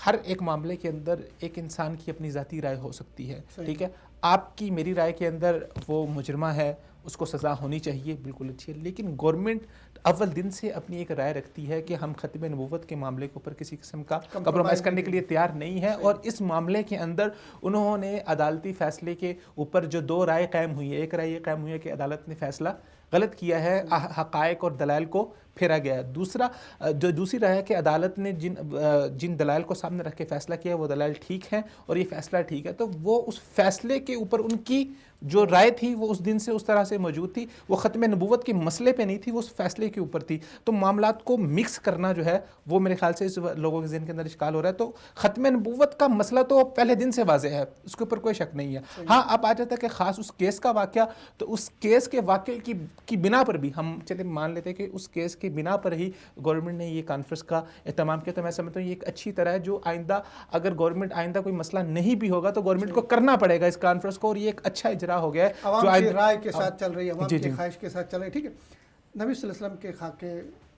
S2: ہر ایک معاملے کے اندر ایک انسان کی اپنی ذاتی رائے ہو سکتی ہے. ٹھیک ہے, آپ کی میری رائے کے اندر وہ مجرمہ ہے, اس کو سزا ہونی چاہیے, بالکل اچھی ہے. لیکن گورنمنٹ اول دن سے اپنی ایک رائے رکھتی ہے کہ ہم ختم نبوت کے معاملے کے اوپر کسی قسم کا کمپرومائز کرنے کے لیے تیار نہیں ہے. اور اس معاملے کے اندر انہوں نے عدالتی فیصلے کے اوپر جو 2 رائے قائم ہوئی ہے, ایک رائے یہ قائم ہوئی ہے کہ عدالت نے فیصلہ غلط کیا ہے, حقائق اور دلائل کو پھیرا گیا ہے. دوسری رائے ہے کہ عدالت نے جن دلائل کو سامنے رکھ کے فیصلہ کیا وہ دلائل ٹھیک ہیں اور یہ فیصلہ ٹھیک ہے. تو وہ اس فیصلے کے اوپر ان کی جو رائے تھی وہ اس دن سے اس طرح سے موجود تھی, وہ ختم نبوت کے مسئلے پہ نہیں تھی, وہ اس فیصلے کے اوپر تھی. تو معاملات کو مکس کرنا جو ہے وہ میرے خیال سے اس لوگوں کے ذہن کے اندر اشکال ہو رہا ہے. تو ختم نبوت کا مسئلہ تو پہلے دن سے واضح ہے, اس کے اوپر کوئی شک نہیں ہے. ہاں, اب آ جاتا ہے کہ خاص اس کیس کا واقعہ, تو اس کیس کے واقعے کی بنا پر بھی ہم چلے مان لیتے ہیں کہ اس کیس کی بنا پر ہی گورنمنٹ نے یہ کانفرنس کا اہتمام کیا. تو میں سمجھتا ہوں یہ ایک اچھی طرح ہے, جو آئندہ اگر گورنمنٹ آئندہ کوئی مسئلہ نہیں بھی ہوگا تو گورنمنٹ کو کرنا پڑے گا اس کانفرنس کو, اور یہ ایک اچھا اجرا ہو گیا ہے
S1: عوام کی رائے کے ساتھ چل رہی ہے, عوام کی خواہش کے ساتھ چل رہی ہے. ٹھیک ہے, نبی صلی اللہ علیہ وسلم کے خاکے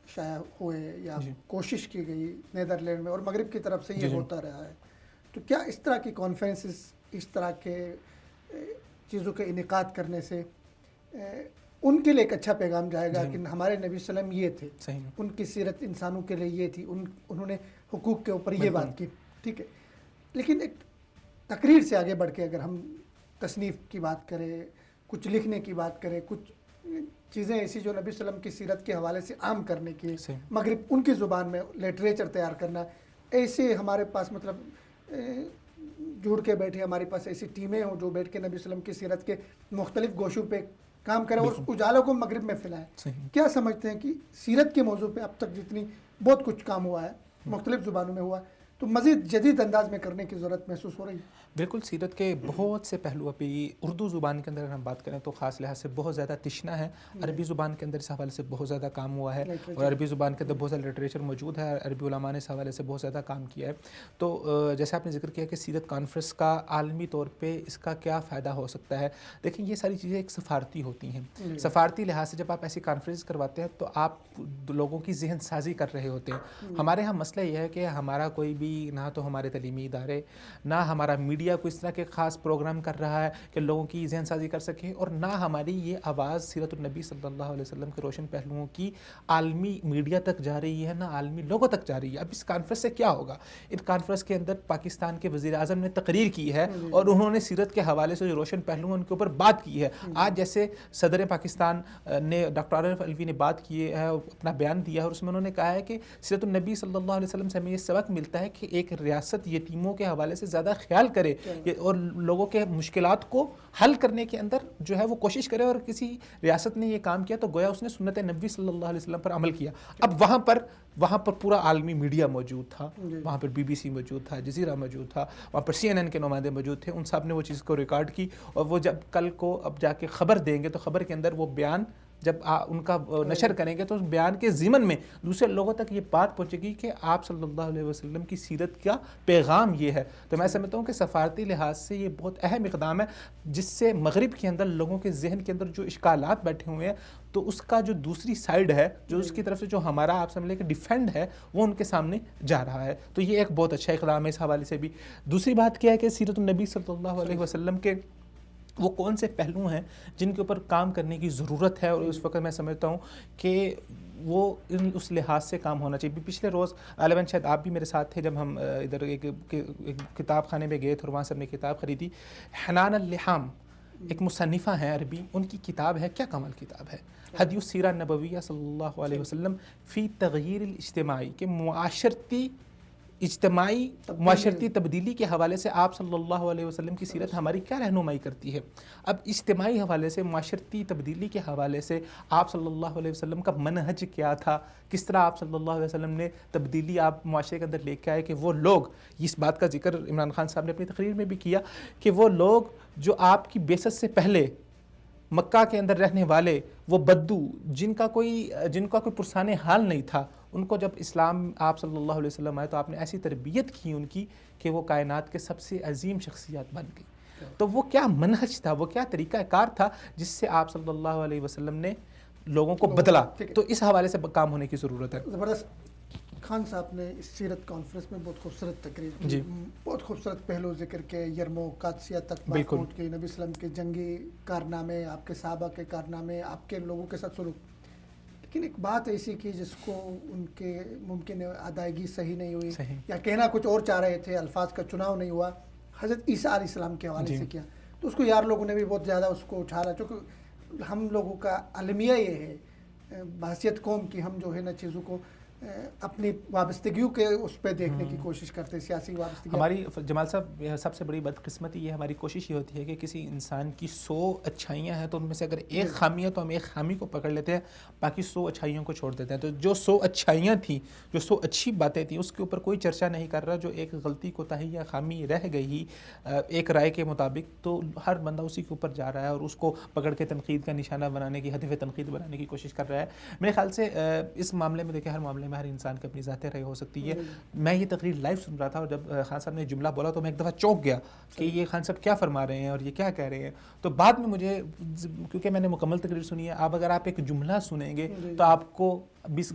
S1: شائع ہوئے یا کوشش کی گئی نیدرلینڈ میں, اور مغرب کی طرف سے یہ ہوتا رہا ہے. تو کیا اس طرح کی کانفرنسز, اس طرح کے چیزوں کے انعقاد کرنے سے ان کے لیے ایک اچھا پیغام جائے گا کہ ہمارے نبی صلی اللہ علیہ وسلم یہ تھے, ان کی سیرت انسانوں کے لیے یہ تھی, انہوں نے حقوق کے اوپر یہ بات کی. ٹھیک ہے, لیکن ایک تقریر سے آگے بڑھ کے اگر ہم تصنیف کی بات کریں, کچھ لکھنے کی بات کریں, کچھ چیزیں ایسی جو نبی صلی اللہ علیہ وسلم کی سیرت کے حوالے سے عام کرنے کی, مغرب ان کی زبان میں لٹریچر تیار کرنا, ایسے ہمارے پاس مطلب جڑ کے بیٹھے ہمارے پاس ایسی ٹیمیں ہوں جو بیٹھ کے نبی صلی اللہ علیہ وسلم کی سیرت کے مختلف گوشوں پہ کام کریں اور اس اجالوں کو مغرب میں پھیلائیں. کیا سمجھتے ہیں کہ سیرت کے موضوع پہ اب تک جتنی بہت کچھ کام ہوا ہے, مختلف زبانوں میں ہوا, تو مزید جدید انداز میں کرنے کی ضرورت محسوس ہو رہی ہے؟
S2: بالکل، سیرت کے بہت سے پہلو ابھی اردو زبان کے اندر اگر ہم بات کریں تو خاص لحاظ سے بہت زیادہ تشنا ہے. عربی زبان کے اندر اس حوالے سے بہت زیادہ کام ہوا ہے اور عربی زبان کے اندر بہت زیادہ لٹریچر موجود ہے. عربی علماء نے اس حوالے سے بہت زیادہ کام کیا ہے. تو جیسے آپ نے ذکر کیا کہ سیرت کانفرنس کا عالمی طور پہ اس کا کیا فائدہ ہو سکتا ہے. دیکھیں یہ ساری چیزیں ایک سفارتی ہوتی ہیں. سفارتی لحاظ سے جب آپ ایسی کانفرنس کرواتے ہیں تو آپ لوگوں کی ذہن سازی کر رہے ہوتے ہیں. ہمارے یہاں مسئلہ یہ ہے کہ ہمارا کوئی بھی نہ تو ہمارے تعلیمی ادارے نہ ہمارا میڈیا کو اس طرح کے خاص پروگرام کر رہا ہے کہ لوگوں کی ذہن سازی کر سکے، اور نہ ہماری یہ آواز سیرت النبی صلی اللہ علیہ وسلم کے روشن پہلوؤں کی عالمی میڈیا تک جا رہی ہے، نہ عالمی لوگوں تک جا ری ہے. اب اس کانفرنس سے کیا ہوگا؟ ان کانفرنس کے اندر پاکستان کے وزیر اعظم نے تقریر کی ہے اور انہوں نے سیرت کے حوالے سے جو روشن پہلو ہیں ان کے اوپر بات کی ہے. آج جیسے صدر پاکستان نے ڈاکٹر عارف علوی نے بات کی ہے، اپنا بیان دیا ہے، اور اس میں انہوں نے کہا ہے کہ سیرت النبی صلی اللہ علیہ وسلم سے ہمیں یہ سبق ملتا ہے کہ ایک ریاست یتیموں کے حوالے سے زیادہ خیال کرے اور لوگوں کے مشکلات کو حل کرنے کے اندر جو ہے وہ کوشش کرے. اور کسی ریاست نے یہ کام کیا تو گویا اس نے سنت نبی صلی اللہ علیہ وسلم پر عمل کیا. اب وہاں پر پورا عالمی میڈیا موجود تھا، وہاں پر BBC موجود تھا، جزیرہ موجود تھا، وہاں پر CNN کے نمائندے موجود تھے. ان سب نے وہ چیز کو ریکارڈ کی اور وہ جب کل کو اب جا کے خبر دیں گے تو خبر کے اندر وہ بیان جب ان کا نشر کریں گے تو اس بیان کے ضمن میں دوسرے لوگوں تک یہ بات پہنچے گی کہ آپ صلی اللہ علیہ وسلم کی سیرت کا پیغام یہ ہے. تو میں سمجھتا ہوں کہ سفارتی لحاظ سے یہ بہت اہم اقدام ہے جس سے مغرب کے اندر لوگوں کے ذہن کے اندر جو اشکالات بیٹھے ہوئے ہیں تو اس کا جو دوسری سائیڈ ہے، جو اس کی طرف سے جو ہمارا آپ سمجھ لیں کہ ڈیفینڈ ہے، وہ ان کے سامنے جا رہا ہے. تو یہ ایک بہت اچھا اقدام ہے اس حوالے سے بھی. دوسری بات کیا ہے کہ سیرت النبی صلی اللہ علیہ وسلم کے وہ کون سے پہلو ہیں جن کے اوپر کام کرنے کی ضرورت ہے، اور اس وقت میں سمجھتا ہوں کہ وہ اس لحاظ سے کام ہونا چاہیے. پچھلے روز غالباً شاید آپ بھی میرے ساتھ تھے جب ہم ادھر ایک کتاب خانے میں گئے تھے اور وہاں سے ہم نے کتاب خریدی. حنان اللحام ایک مصنفہ ہیں عربی، ان کی کتاب ہے، کیا کمال کتاب ہے، ہدی السیرہ النبویہ صلی اللہ علیہ وسلم فی تغییر الاجتماعی، کہ معاشرتی تبدیلی کے حوالے سے آپ صلی اللہ علیہ وسلم کی سیرت ہماری کیا رہنمائی کرتی ہے. اب اجتماعی حوالے سے، معاشرتی تبدیلی کے حوالے سے آپ صلی اللہ علیہ وسلم کا منہج کیا تھا، کس طرح آپ صلی اللہ علیہ وسلم نے تبدیلی آپ معاشرے کے اندر لے کے آئے کہ وہ لوگ، اس بات کا ذکر عمران خان صاحب نے اپنی تقریر میں بھی کیا کہ وہ لوگ جو آپ کی بعثت سے پہلے مکہ کے اندر رہنے والے، وہ بدو جن کا کوئی پرسان حال نہیں تھا، ان کو جب اسلام آپ صلی اللہ علیہ وسلم آئے تو آپ نے ایسی تربیت کی ان کی کہ وہ کائنات کے سب سے عظیم شخصیات بن گئی. تو وہ کیا منہج تھا، وہ کیا طریقہ کار تھا جس سے آپ صلی اللہ علیہ وسلم نے لوگوں کو بدلا. تو اس حوالے سے کام ہونے کی ضرورت ہے.
S1: زبردست. خان صاحب نے اس سیرت کانفرنس میں بہت خوبصورت تقریر کی، بہت خوبصورت پہلو ذکر کے، یرموک، قادسیہ تک بات پہنچ کے، نبی وسلم کے جنگی کارنامے، آپ کے صحابہ کے کارنامے، آپ کے لوگوں کے ساتھ سلوک. لیکن ایک بات ایسی کی جس کو ان کے ممکن ادائیگی صحیح نہیں ہوئی یا کہنا کچھ اور چاہ رہے تھے، الفاظ کا چناؤ نہیں ہوا، حضرت عیسیٰ علیہ السلام کے حوالے سے کیا. تو اس کو یار لوگوں نے بھی بہت زیادہ اس کو اٹھالا، چونکہ ہم لوگوں کا المیہ یہ ہے، بحثیت قوم کی، ہم جو ہے نا چیزوں کو اپنی وابستگیوں کے اس پہ دیکھنے کی کوشش کرتے ہیں، سیاسی وابستگی.
S2: ہماری جمال صاحب سب سے بڑی بدقسمتی یہ ہماری کوشش یہ ہوتی ہے کہ کسی انسان کی 100 اچھائیاں ہیں تو ان میں سے اگر ایک خامی ہے تو ہم ایک خامی کو پکڑ لیتے ہیں، باقی 100 اچھائیوں کو چھوڑ دیتے ہیں. تو جو 100 اچھائیاں تھیں، جو 100 اچھی باتیں تھیں، اس کے اوپر کوئی چرچا نہیں کر رہا. جو ایک غلطی کوتاہی یا خامی رہ گئی ایک رائے کے مطابق، تو ہر بندہ اسی کے اوپر جا رہا ہے اور اس کو پکڑ کے تنقید کا نشانہ بنانے کی، ہدف تنقید بنانے کی کوشش کر رہا ہے. میرے خیال سے اس معاملے میں دیکھیں، ہر معاملے میں ہر انسان کی اپنی ذاتی رائے ہو سکتی ہے. میں یہ تقریر لائیو سن رہا تھا اور جب خان صاحب نے جملہ بولا تو میں ایک دفعہ چونک گیا کہ یہ خان صاحب کیا فرما رہے ہیں اور یہ کیا کہہ رہے ہیں. تو بعد میں مجھے، کیونکہ میں نے مکمل تقریر سنی ہے، اگر آپ ایک جملہ سنیں گے تو آپ کو مس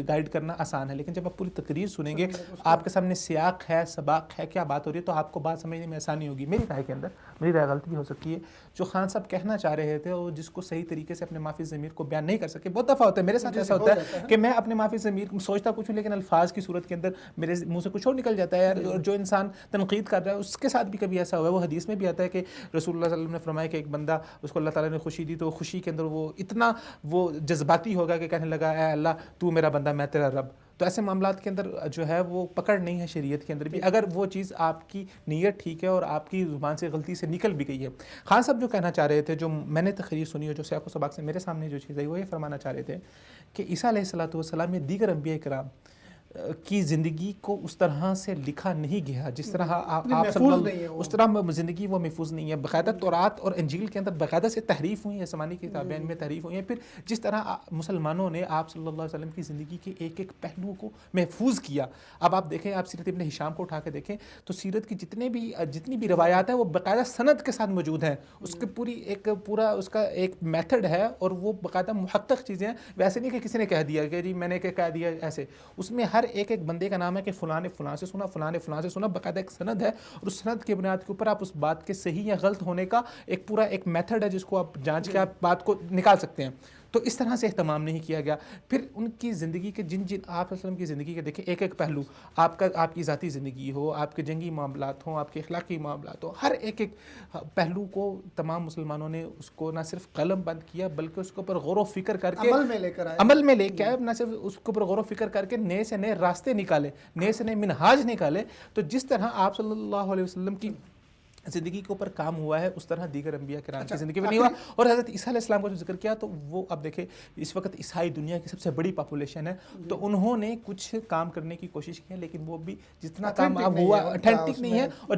S2: گائیڈ کرنا آسان ہے، لیکن جب آپ پوری تقریر سنیں گے، آپ کے سامنے سیاق ہے، سباق ہے، کیا بات ہو رہی ہے، تو آپ کو بات سمجھنے میں آسانی ہوگی. میری رائے کے اندر، میری رائے غلط بھی ہو سکتی ہے، جو خان صاحب کہنا چاہ رہے تھے اور جس کو صحیح طریقے سے اپنے مافی ضمیر کو بیان نہیں کر سکے. بہت دفعہ ہوتا ہے، میرے ساتھ ایسا ہوتا ہے کہ میں اپنے مافی ضمیر سوچتا کچھ ہوں لیکن الفاظ کی صورت کے اندر میرے منہ سے کچھ اور نکل جاتا ہے. اور جو انسان تنقید کر رہا ہے اس کے ساتھ بھی کبھی ایسا ہوا ہے. وہ حدیث میں بھی آتا ہے کہ رسول اللہ صلی اللہ علیہ وسلم نے فرمایا کہ ایک بندہ، اس کو اللہ تعالیٰ نے خوشی دی تو خوشی کے اندر وہ اتنا وہ جذباتی ہوگا کہ کہنے لگا اے اللہ تو میرا بندہ، میں تیرا رب. تو ایسے معاملات کے اندر جو ہے وہ پکڑ نہیں ہے شریعت کے اندر بھی، اگر وہ چیز آپ کی نیت ٹھیک ہے اور آپ کی زبان سے غلطی سے نکل بھی گئی ہے. خان صاحب جو کہنا چاہ رہے تھے، جو میں نے تقریر سنی اور جو سیاق و سباق سے میرے سامنے جو چیز ہے، وہ یہ فرمانا چاہ رہے تھے کہ عیسیٰ علیہ السلام یا دیگر انبیاء کرام کی زندگی کو اس طرح سے لکھا نہیں گیا جس طرح آپ
S1: محفوظ نہیں ہے وہ،
S2: اس طرح زندگی وہ محفوظ نہیں ہے. باقاعدہ تورات اور انجیل کے اندر باقاعدہ سے تحریف ہوئی ہیں, آسمانی کتابیں میں تحریف ہوئی ہیں. پھر جس طرح مسلمانوں نے آپ صلی اللہ علیہ وسلم کی زندگی کے ایک ایک پہلو کو محفوظ کیا. اب آپ دیکھیں, آپ سیرت ابن ہشام کو اٹھا کے دیکھیں تو سیرت کی جتنی بھی روایات ہیں وہ باقاعدہ سند کے ساتھ موجود ہیں. اس کے پورا اس کا ایک میتھڈ ہے اور وہ باقاعدہ محقق چیزیں ہیں. ویسے نہیں کہ کسی نے کہہ دیا کہ جی میں نے کہہ دیا ایسے. اس میں ہر ایک بندے کا نام ہے کہ فلاں نے فلاں سے سنا, فلاں نے فلاں سے سنا. باقاعدہ ایک سند ہے اور اس سند کی بنیاد کے اوپر آپ اس بات کے صحیح یا غلط ہونے کا ایک پورا ایک میتھڈ ہے جس کو آپ جانچ کے آپ بات کو نکال سکتے ہیں. تو اس طرح سے اہتمام نہیں کیا گیا. پھر ان کی زندگی کے جن آپ وسلم کی زندگی کے دیکھیں ایک ایک پہلو, آپ کی ذاتی زندگی ہو, آپ کے جنگی معاملات ہوں, آپ کے اخلاقی معاملات ہوں, ہر ایک پہلو کو تمام مسلمانوں نے اس کو نہ صرف قلم بند کیا بلکہ اس کے اوپر غور و فکر کر کے
S1: عمل میں لے کر
S2: نہ صرف اس کے اوپر غور و فکر کر کے نئے سے نئے راستے نکالے, نئے سے نئے منہاج نکالے. تو جس طرح آپ صلی اللہ علیہ وسلم کی زندگی کے اوپر کام ہوا ہے اس طرح دیگر انبیاء کرام کی زندگی میں نہیں ہوا. اور حضرت عیسیٰ علیہ السلام کا جو ذکر کیا تو وہ اب دیکھیں اس وقت عیسائی دنیا کی سب سے بڑی پاپولیشن ہے, تو انہوں نے کچھ کام کرنے کی کوشش کی ہے لیکن وہ بھی جتنا کام اب ہوا اتھینٹک نہیں ہے, اور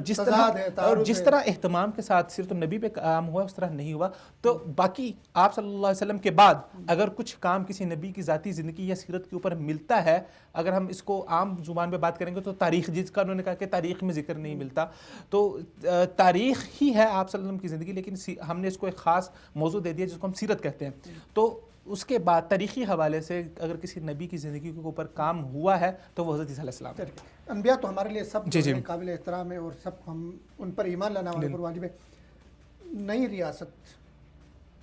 S2: جس طرح اہتمام کے ساتھ سیرت النبی پہ کام ہوا اس طرح نہیں ہوا. تو باقی آپ صلی اللہ علیہ وسلم کے بعد اگر کچھ کام کسی نبی کی ذاتی زندگی یا سیرت کے اوپر ملتا ہے, اگر ہم اس کو عام زبان پہ بات کریں گے تو تاریخ, جس کا انہوں نے کہا کہ تاریخ میں ذکر نہیں ملتا, تو تاریخ ہی ہے آپ صلی اللہ علیہ وسلم کی زندگی, لیکن ہم نے اس کو ایک خاص موضوع دے دیا جس کو ہم سیرت کہتے ہیں. تو اس کے بعد تاریخی حوالے سے اگر کسی نبی کی زندگی کے اوپر کام ہوا ہے تو وہ حضرت عیسیٰ علیہ السلام ہے.
S1: انبیاء تو ہمارے لیے سب قابل احترام ہے اور سب ہم ان پر ایمان لانا ہمارے پر واجب ہے. نئی ریاست,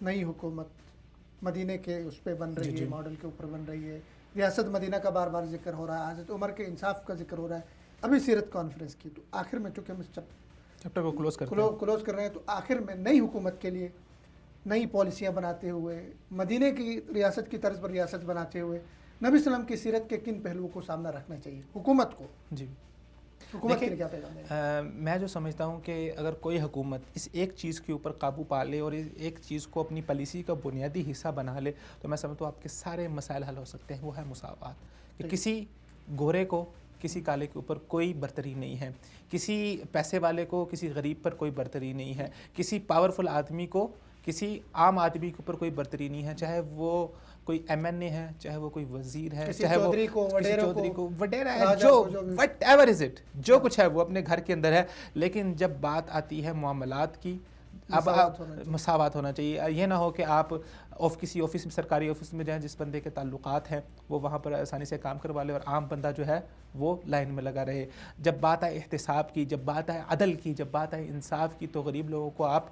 S1: نئی حکومت مدینہ کے اس پہ بن رہی ہے, ماڈل کے اوپر بن رہی ہے. ریاست مدینہ کا بار بار ذکر ہو رہا ہے, حضرت عمر کے انصاف کا ذکر ہو رہا ہے, ابھی سیرت کانفرنس کی. تو آخر میں چونکہ ہم اس چیپٹر کو کلوز کر رہے ہیں تو آخر میں نئی حکومت کے لیے نئی پالیسیاں بناتے ہوئے, مدینہ کی ریاست کی طرز پر ریاست بناتے ہوئے نبی صلی اللہ علیہ وسلم کی سیرت کے کن پہلوؤں کو سامنا رکھنا چاہیے حکومت کو؟
S2: جی
S1: حکومت کے لیے کیا پیغام ہے؟
S2: میں جو سمجھتا ہوں کہ اگر کوئی حکومت اس ایک چیز کے اوپر قابو پا لے اور ایک چیز کو اپنی پالیسی کا بنیادی حصہ بنا لے تو میں سمجھتا ہوں آپ کے سارے مسائل حل ہو سکتے ہیں. وہ ہے مساوات, کہ کسی گورے کو کسی کالے کے اوپر کوئی برتری نہیں ہے, کسی پیسے والے کو کسی غریب پر کوئی برتری نہیں ہے, کسی پاورفل آدمی کو کسی عام آدمی کے اوپر کوئی برتری نہیں ہے, چاہے وہ کوئی ایم این اے ہے, چاہے وہ کوئی وزیر ہے, چاہے وہ چودھری کو وڈیرا ہے, جو وٹ ایور از اٹ, جو کچھ ہے وہ اپنے گھر کے اندر ہے. لیکن جب بات آتی ہے معاملات کی, اب مساوات ہونا چاہیے. یہ نہ ہو کہ آپ کسی آفس میں, سرکاری آفس میں جائیں, جس بندے کے تعلقات ہیں وہ وہاں پر آسانی سے کام کروا لے اور عام بندہ جو ہے وہ لائن میں لگا رہے. جب بات آئے احتساب کی, جب بات آئے عدل کی, جب بات آئے انصاف کی, تو غریب لوگوں کو آپ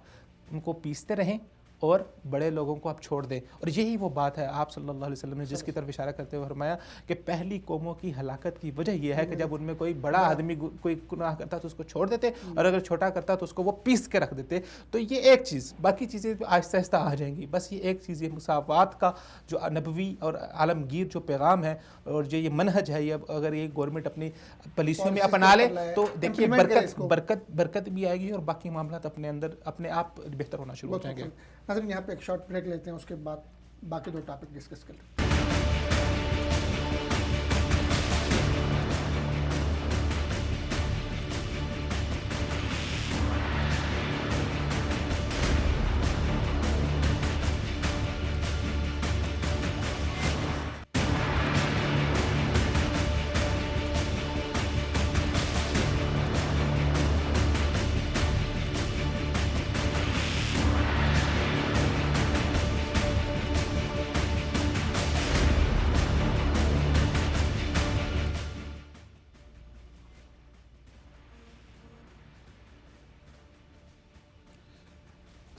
S2: ان کو پیستے رہیں اور بڑے لوگوں کو آپ چھوڑ دیں. اور یہی وہ بات ہے آپ صلی اللہ علیہ وسلم نے جس کی طرف اشارہ کرتے ہوئے فرمایا کہ پہلی قوموں کی ہلاکت کی وجہ یہ ہے کہ جب ان میں کوئی بڑا آدمی کوئی گناہ کرتا تو اس کو چھوڑ دیتے, اور اگر چھوٹا کرتا تو اس کو وہ پیس کے رکھ دیتے. تو یہ ایک چیز, باقی چیزیں آہستہ آہستہ آ جائیں گی. بس یہ ایک چیز, یہ مساوات کا جو نبوی اور عالمگیر جو پیغام ہے اور جو یہ منہج ہے, یہ اگر یہ گورنمنٹ اپنی پالیسیوں میں اپنا لے تو دیکھیے برکت بھی آئے گی اور باقی معاملات اپنے اندر اپنے آپ بہتر ہونا شروع ہو جائیں گے.
S1: ناظرین یہاں پہ ایک شارٹ بریک لیتے ہیں, اس کے بعد باقی دو ٹاپک ڈسکس کر لیں.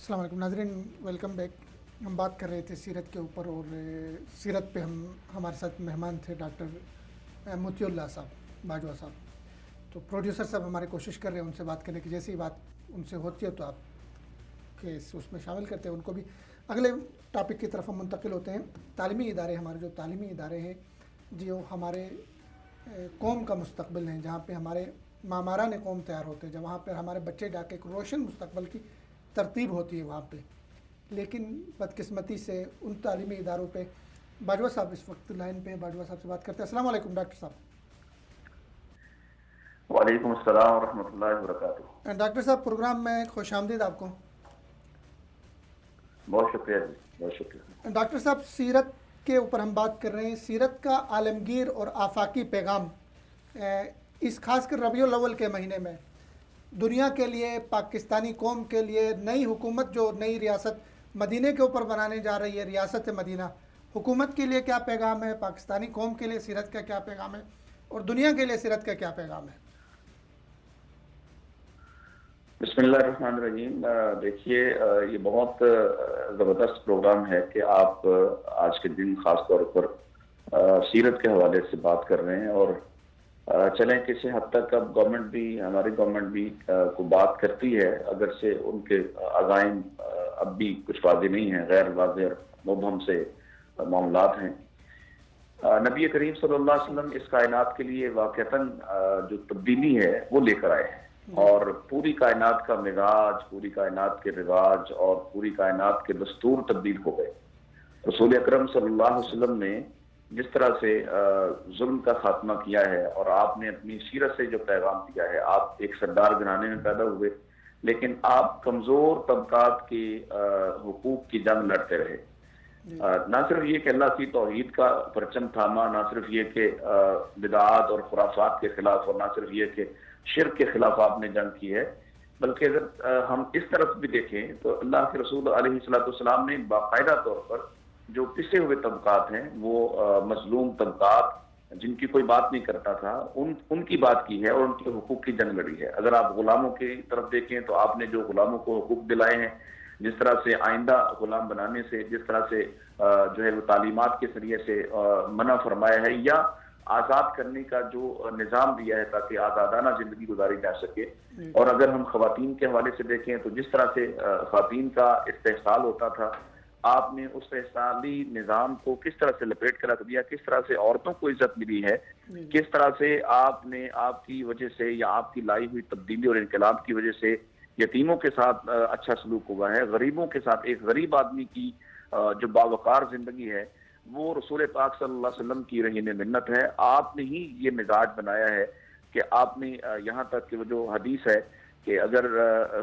S1: السلام علیکم ناظرین, ویلکم بیک. ہم بات کر رہے تھے سیرت کے اوپر, اور سیرت پہ ہمارے ساتھ مہمان تھے ڈاکٹر موتی اللہ صاحب, باجوہ صاحب. تو پروڈیوسر صاحب ہماری کوشش کر رہے ہیں ان سے بات کرنے کی, جیسی بات ان سے ہوتی ہے تو آپ کے اس میں شامل کرتے ہیں ان کو بھی. اگلے ٹاپک کی طرف ہم منتقل ہوتے ہیں. تعلیمی ادارے, ہمارے جو تعلیمی ادارے ہیں جو ہمارے قوم کا مستقبل ہیں, جہاں پہ ہمارے معماران قوم تیار ہوتے ہیں, جہاں پہ ہمارے بچے جا کے ایک روشن مستقبل کی ترتیب ہوتی ہے وہاں پہ. لیکن بدقسمتی سے ان تعلیمی اداروں پہ باجوہ صاحب اس وقت لائن پہ, باجوہ صاحب سے بات کرتے ہیں. السلام علیکم ڈاکٹر صاحب.
S3: وعلیکم السلام ورحمۃ اللہ وبرکاتہ۔
S1: ڈاکٹر صاحب پروگرام میں خوش آمدید آپ کو۔
S3: بہت شکریہ جی، بہت شکریہ۔
S1: ڈاکٹر صاحب سیرت کے اوپر ہم بات کر رہے ہیں، سیرت کا عالمگیر اور آفاقی پیغام اس خاص کر ربیع الاول کے مہینے میں دنیا کے لیے، پاکستانی قوم کے لیے، نئی حکومت جو نئی ریاست مدینہ کے اوپر بنانے جا رہی ہے، ریاست مدینہ، حکومت کے لیے کیا پیغام ہے، پاکستانی قوم کے لیے سیرت کا کیا پیغام ہے، اور دنیا کے لیے سیرت کا کیا پیغام ہے؟
S3: بسم اللہ الرحمن الرحیم۔ دیکھیے، یہ بہت زبردست پروگرام ہے کہ آپ آج کے دن خاص طور پر سیرت کے حوالے سے بات کر رہے ہیں، اور چلیں کسی حد تک اب گورنمنٹ بھی، ہماری گورنمنٹ بھی کو بات کرتی ہے، اگرچہ ان کے عزائم اب بھی کچھ واضح نہیں ہیں، غیر واضح اور مبہم سے معاملات ہیں۔ نبی کریم صلی اللہ علیہ وسلم اس کائنات کے لیے واقعتاً جو تبدیلی ہے وہ لے کر آئے ہیں، اور پوری کائنات کا مزاج، پوری کائنات کے رواج اور پوری کائنات کے دستور تبدیل ہو گئے۔ رسول اکرم صلی اللہ علیہ وسلم نے جس طرح سے ظلم کا خاتمہ کیا ہے، اور آپ نے اپنی سیرت سے جو پیغام دیا ہے، آپ ایک سردار گھرانے میں پیدا ہوئے، لیکن آپ کمزور طبقات کے حقوق کی جنگ لڑتے رہے۔ نہ صرف یہ کہ اللہ کی توحید کا پرچم تھاما، نہ صرف یہ کہ بدعات اور خرافات کے خلاف، اور نہ صرف یہ کہ شرک کے خلاف آپ نے جنگ کی ہے، بلکہ اگر ہم اس طرف بھی دیکھیں تو اللہ کے رسول علیہ السلام نے باقاعدہ طور پر جو پسے ہوئے طبقات ہیں، وہ مظلوم طبقات جن کی کوئی بات نہیں کرتا تھا، ان کی بات کی ہے اور ان کے حقوق کی جنگ لڑی ہے۔ اگر آپ غلاموں کی طرف دیکھیں تو آپ نے جو غلاموں کو حقوق دلائے ہیں، جس طرح سے آئندہ غلام بنانے سے، جس طرح سے جو ہے وہ تعلیمات کے ذریعے سے منع فرمایا ہے، یا آزاد کرنے کا جو نظام دیا ہے تاکہ آزادانہ زندگی گزاری جا سکے۔ اور اگر ہم خواتین کے حوالے سے دیکھیں تو جس طرح سے خواتین کا استحصال ہوتا تھا، آپ نے اس استحصالی نظام کو کس طرح سے لپیٹ کر رکھ دیا، کس طرح سے عورتوں کو عزت ملی ہے، کس طرح سے آپ نے آپ کی وجہ سے یا آپ کی لائی ہوئی تبدیلی اور انقلاب کی وجہ سے یتیموں کے ساتھ اچھا سلوک ہوا ہے، غریبوں کے ساتھ، ایک غریب آدمی کی جو باوقار زندگی ہے وہ رسول پاک صلی اللہ علیہ وسلم کی رہین منت ہے۔ آپ نے ہی یہ مزاج بنایا ہے کہ آپ نے یہاں تک کہ وہ جو حدیث ہے کہ اگر